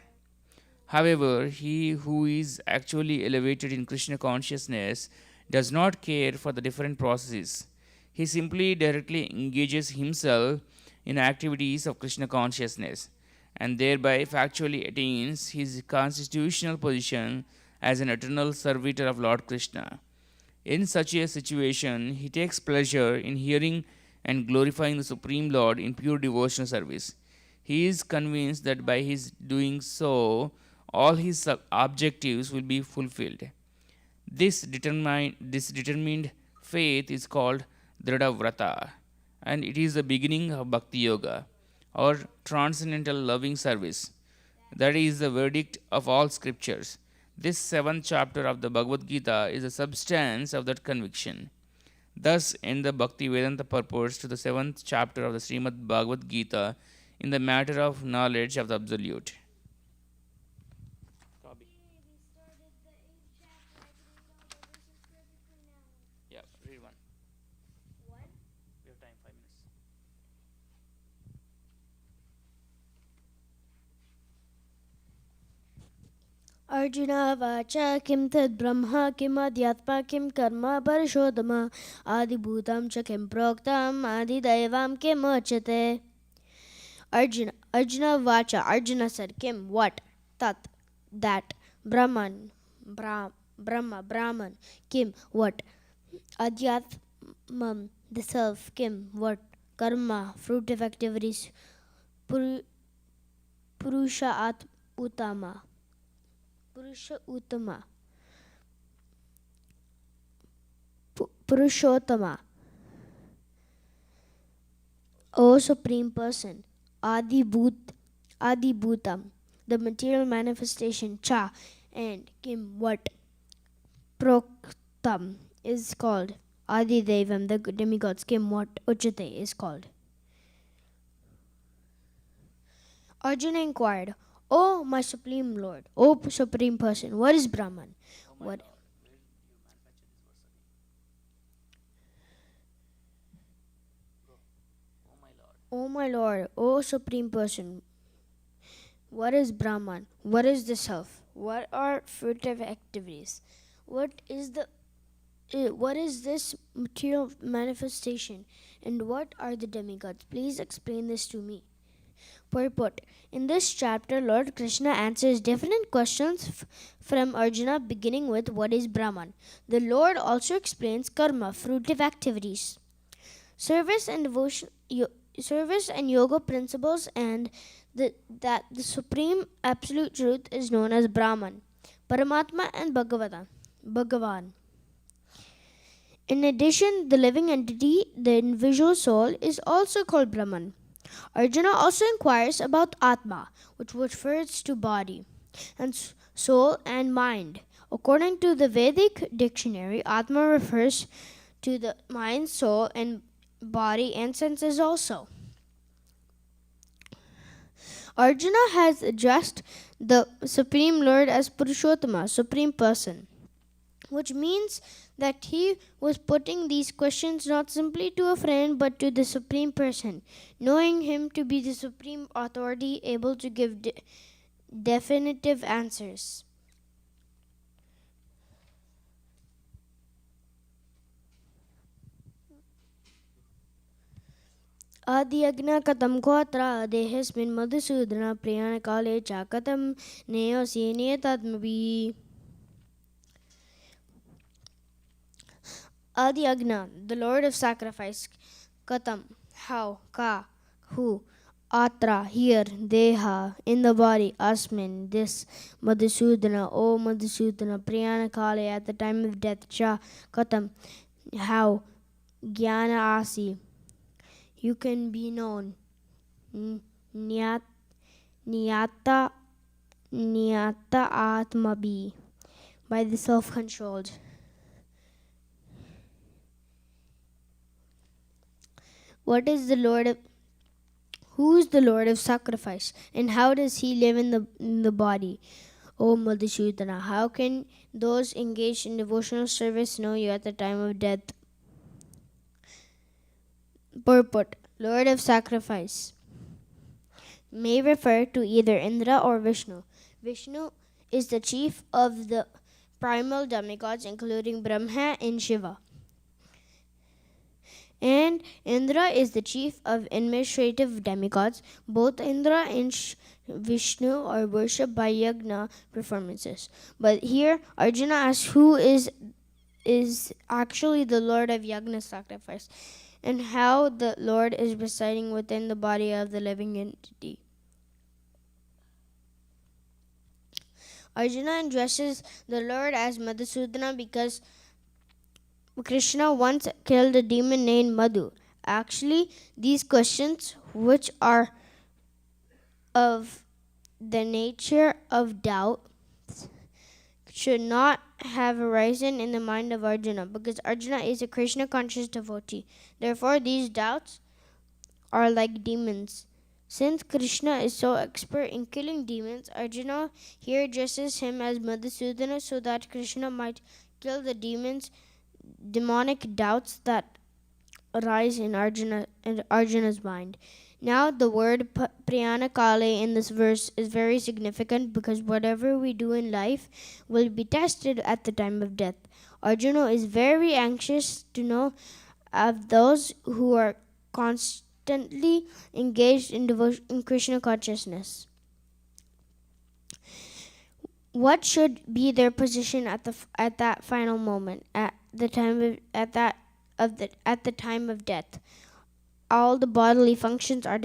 However, he who is actually elevated in Krishna consciousness does not care for the different processes. He simply directly engages himself in activities of Krishna consciousness, and thereby factually attains his constitutional position as an eternal servitor of Lord Krishna. In such a situation, he takes pleasure in hearing and glorifying the Supreme Lord in pure devotional service. He is convinced that by his doing so, all his objectives will be fulfilled. This determined faith is called Dhrida Vrata, and it is the beginning of Bhakti Yoga, or transcendental loving service. That is the verdict of all scriptures. This 7th chapter of the Bhagavad Gita is the substance of that conviction. Thus, in the Bhakti Vedanta purports to the 7th chapter of the Srimad Bhagavad Gita in the matter of knowledge of the Absolute. Yeah, read one. We have time, 5 minutes. Arjuna vacha kim tad brahma kim adhyatma kim karma parishodhama adibhutam cha kim proktam adidaivam kim achate. Arjuna vacha, Arjuna said, kim, what? Tat, that. Brahman, Brahma, Brahman. Kim, what? Adhyatmam, the self. Kim, what? Karma, fruitive activities. Purusha Uttama, Purusha Uttama. Purushottama. O Supreme Person, Adi Bhutam, the material manifestation Cha, and Kim, what Proktam is called. Adi Devam, the demigods, Kim, what Uchate is called. Arjuna inquired, O my Supreme Lord, O Supreme Person, what is Brahman? What? O my Lord, O Supreme Person, what is Brahman? What is the self? What are fruitive activities? What is this material manifestation? And what are the demigods? Please explain this to me. Purport. In this chapter, Lord Krishna answers different questions from Arjuna, beginning with what is Brahman. The Lord also explains karma, fruitive activities, service and devotion, service and yoga principles, and that the supreme absolute truth is known as Brahman, Paramatma, and Bhagavan. In addition, the living entity, the individual soul, is also called Brahman. Arjuna also inquires about Atma, which refers to body and soul and mind. According to the Vedic dictionary, Atma refers to the mind, soul, and body and senses also. Arjuna has addressed the Supreme Lord as Purushottama, Supreme Person, which means that he was putting these questions not simply to a friend but to the Supreme Person, knowing him to be the supreme authority able to give definitive answers. Adiyagna katam kotra dehesmin madhusudana priyana kale cha katam neyosi niyatatmabi. Adiyagna, the Lord of Sacrifice, katam, how, ka, who, atra, here, deha, in the body, asmin, this, Madhusudana, O Madhusudana, priyana kale, at the time of death, cha, katam, how, jnana asi, you can be known, niyata atmabi, by the self-controlled. What is the Lord of? Who is the Lord of sacrifice, and how does he live in the body? O Madhusudana, how can those engaged in devotional service know you at the time of death? Purport: Lord of sacrifice may refer to either Indra or Vishnu. Vishnu is the chief of the primal demigods, including Brahma and Shiva. And Indra is the chief of administrative demigods. Both Indra and Vishnu are worshipped by yajna performances. But here, Arjuna asks who is actually the Lord of yajna sacrifice, and how the Lord is residing within the body of the living entity. Arjuna addresses the Lord as Madhusudana because Krishna once killed a demon named Madhu. Actually, these questions, which are of the nature of doubt, should not have arisen in the mind of Arjuna, because Arjuna is a Krishna conscious devotee. Therefore, these doubts are like demons. Since Krishna is so expert in killing demons, Arjuna here addresses him as Madhusudana so that Krishna might kill the demonic doubts that arise in Arjuna's mind. Now, the word priyana kale in this verse is very significant because whatever we do in life will be tested at the time of death. Arjuna is very anxious to know of those who are constantly engaged in devotion in Krishna consciousness. What should be their position at that final moment, at the time of death? All the bodily functions are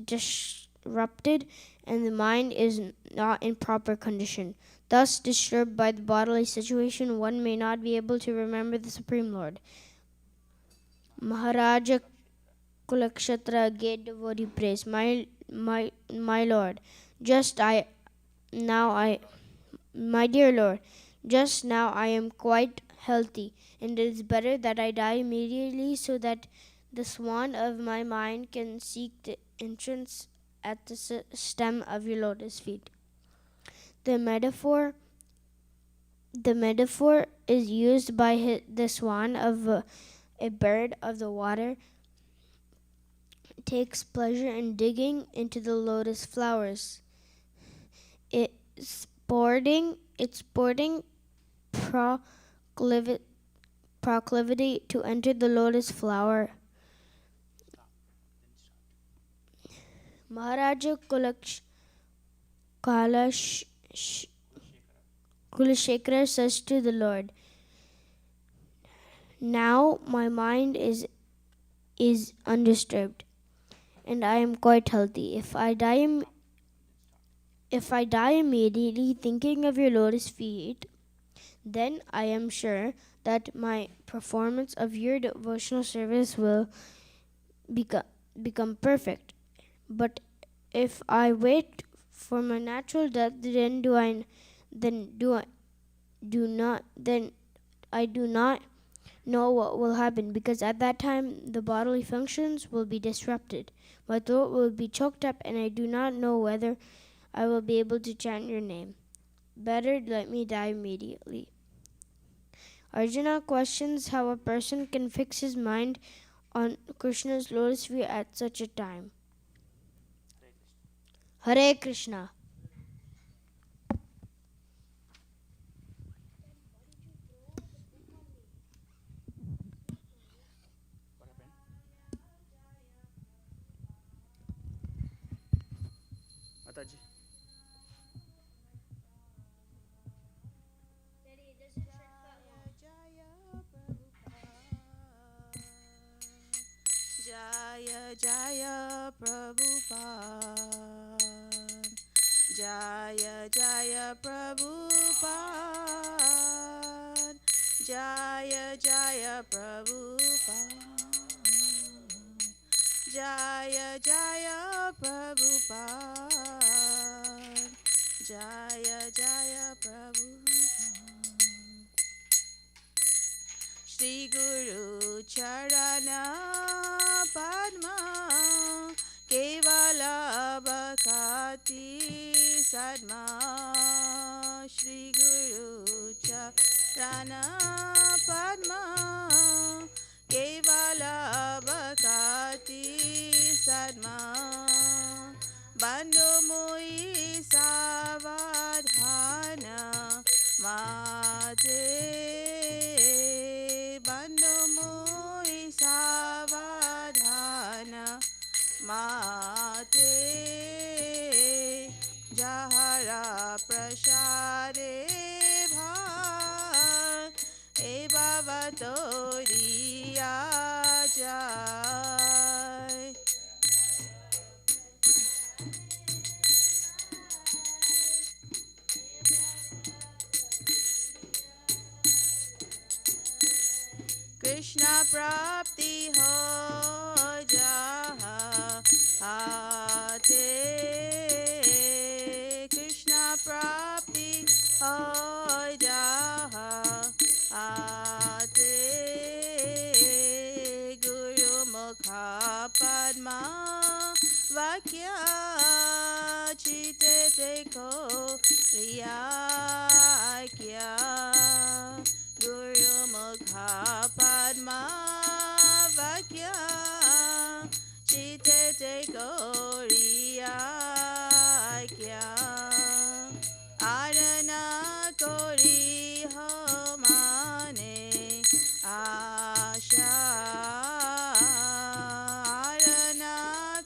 disrupted, and the mind is not in proper condition. Thus, disturbed by the bodily situation, one may not be able to remember the Supreme Lord. Maharaja Kulakshatra gave devotee praise. My Lord, my dear Lord, just now I am quite healthy, and it is better that I die immediately so that the swan of my mind can seek the entrance at the stem of your lotus feet. The metaphor is used by the swan of a bird of the water takes pleasure in digging into the lotus flowers. Its sporting proclivity to enter the lotus flower. Maharaja Kulashekara says to the Lord, now my mind is undisturbed, and I am quite healthy. If I die immediately thinking of your lotus feet, then I am sure that my performance of your devotional service will become perfect. But if I wait for my natural death, then I do not know what will happen, because at that time the bodily functions will be disrupted. My throat will be choked up, and I do not know whether I will be able to chant your name. Better let me die immediately. Arjuna questions how a person can fix his mind on Krishna's lotus feet at such a time. Hare Krishna. Mataji. Jaya Jaya Prabhupada, Jaya Jaya Prabhupada, Jaya Jaya Prabhupada, Jaya Jaya Prabhupada, Jaya Jaya Prabhupada. Shri Guru Charana Padma Kevala Bhakati Sadma. Shri Guru Charana Padma Kevala Bhakati Sadma. Bando Mui Savadhana Mate. Mate Jahara Prashade Bhai E Baba Toriya Jai. Krishna Prapti Ho Jahate, Krishna Prapti Ho Jahate, Guru Mukha Padma Vakya Chite Teko Riyakya. Guru Mukha Padma Vakya Chite Te Goriya Kya. Arana Kori Ho Mane Asha. Arana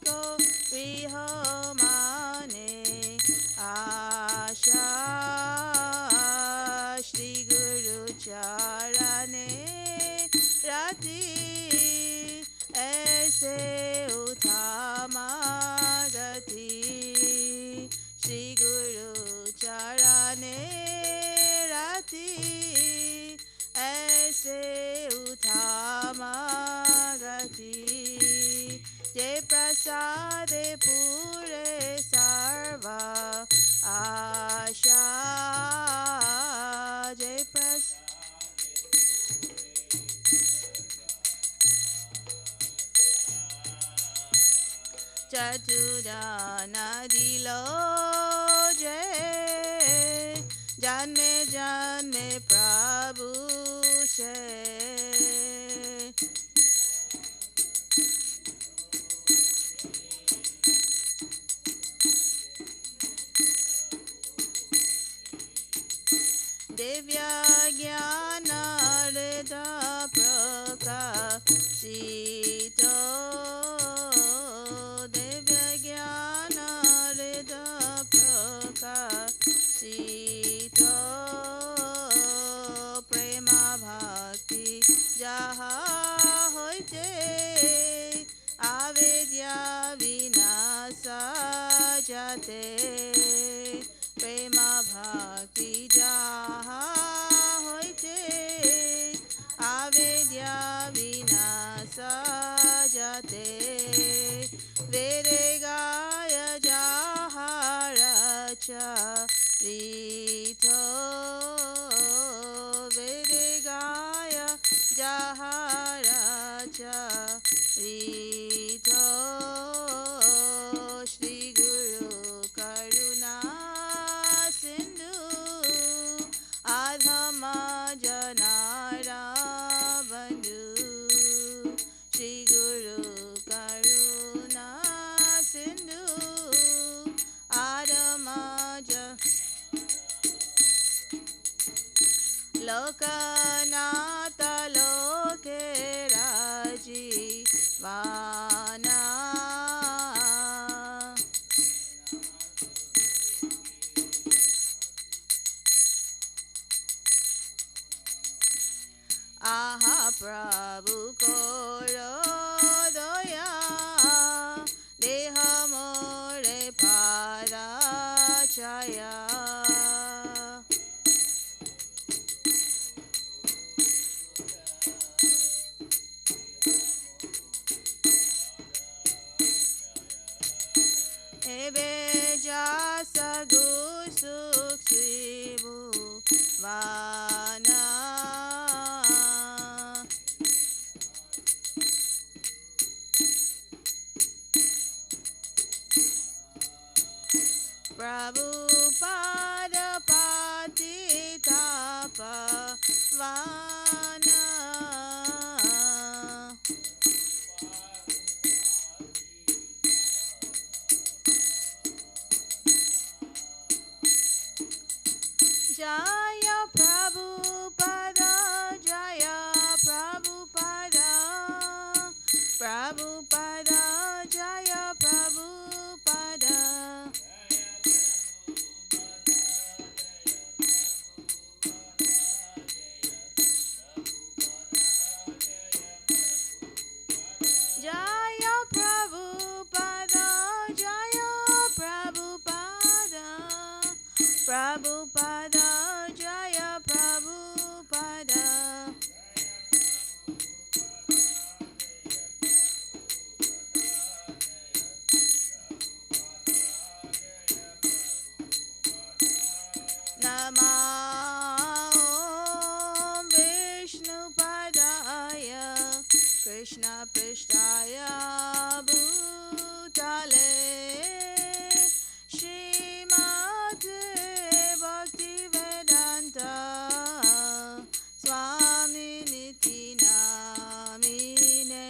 Kori Ho Mane Asha. Shri Guru Charane Rati Aise Uthama प्रसादे पूरे सर्व आशा जय चतुराना दिलो जय जन्मे जन्मे प्रभु से दिव्य ज्ञान हृदय प्रकाशित दिव्य ज्ञान हृदय प्रकाशित प्रेम भक्ति जहा होते आवेद्या विनाश जाते प्रेम भक्ति जहा होते आवेद्या विनाश जाते वेरे गाय चरित वेरे गाय चरित श्री गुरु करुणा सिंधु आधम जनारा बंधु श्री गुरु करुणा सिंधु आधम लोकनाथ लोके राजीवाना आहा प्रभु कोरो दया देह मोरे पारा छाया एबे जासा गुसुक शिबु वाना प्रभु पाद पाति ताप वाना जय प्रभु पद जय प्रभु पद प्रभु पद जय प्रभु पद जय प्रभु पद जय प्रभु पद प्रभु पद जय प्रभु पद नमः विष्णुपदाय कृष्ण पृष्ठाय भूतले श्रीमते Bhaktivedanta स्वामिनिति नामिने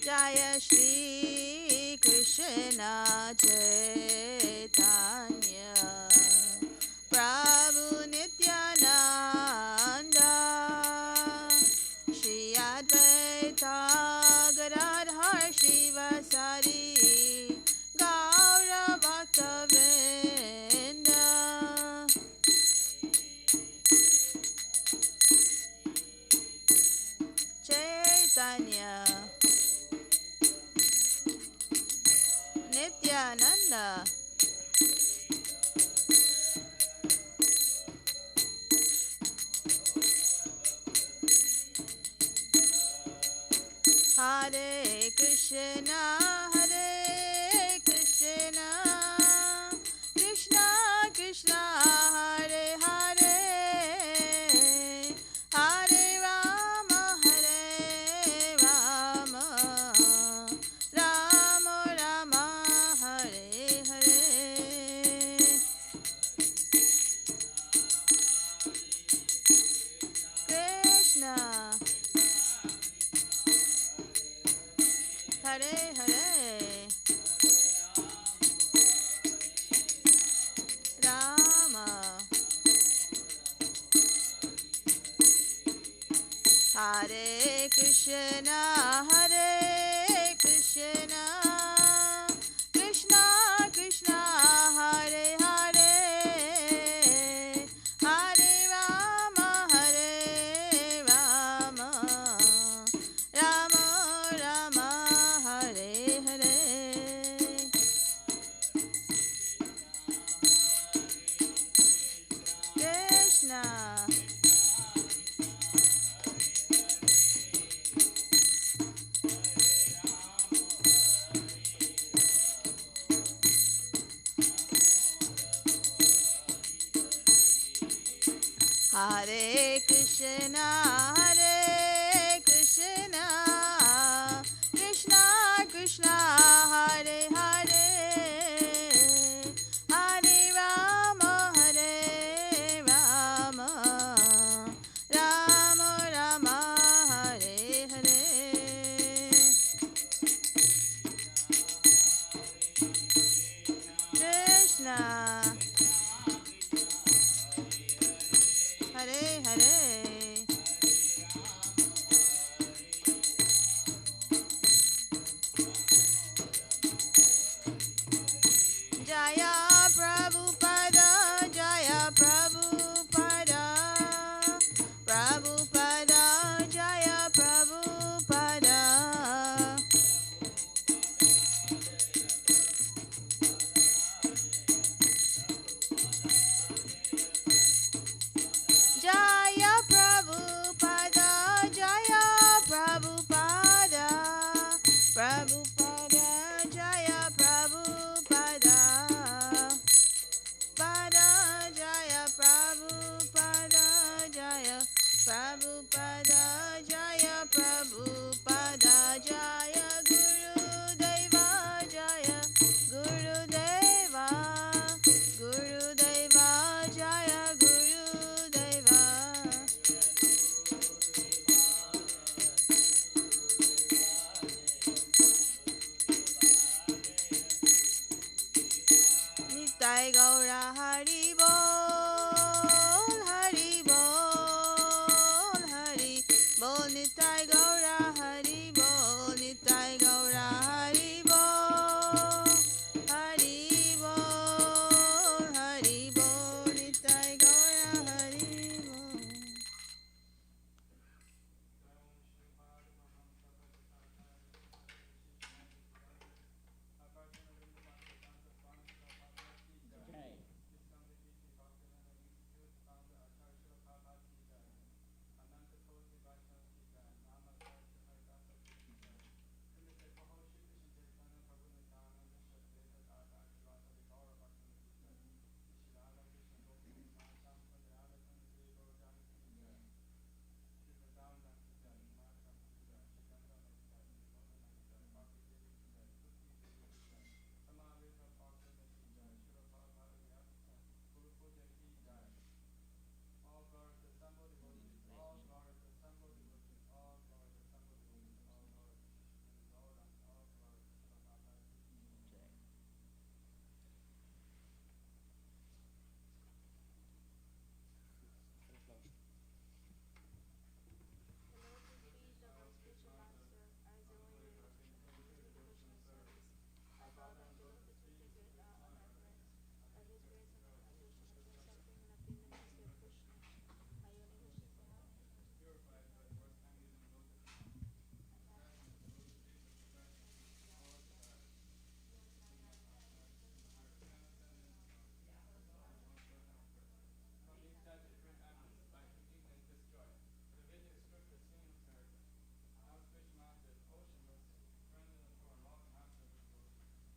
Jaya Shri Krishna Chaitanya Prabhu Nityananda Shri Advaita Gadadhar Shivasari Gaura Bhaktavinda Chaitanya Nityananda Hare Krishna Hare Krishna Krishna Krishna Hare Hare Hare Rama Hare Rama Rama Rama Hare Hare Krishna Hare Hare Rama Hare Krishna Hare Krishna Krishna Krishna Hare Hare Hare Rama Hare Rama Rama Rama Hare Hare Krishna Hare Krishna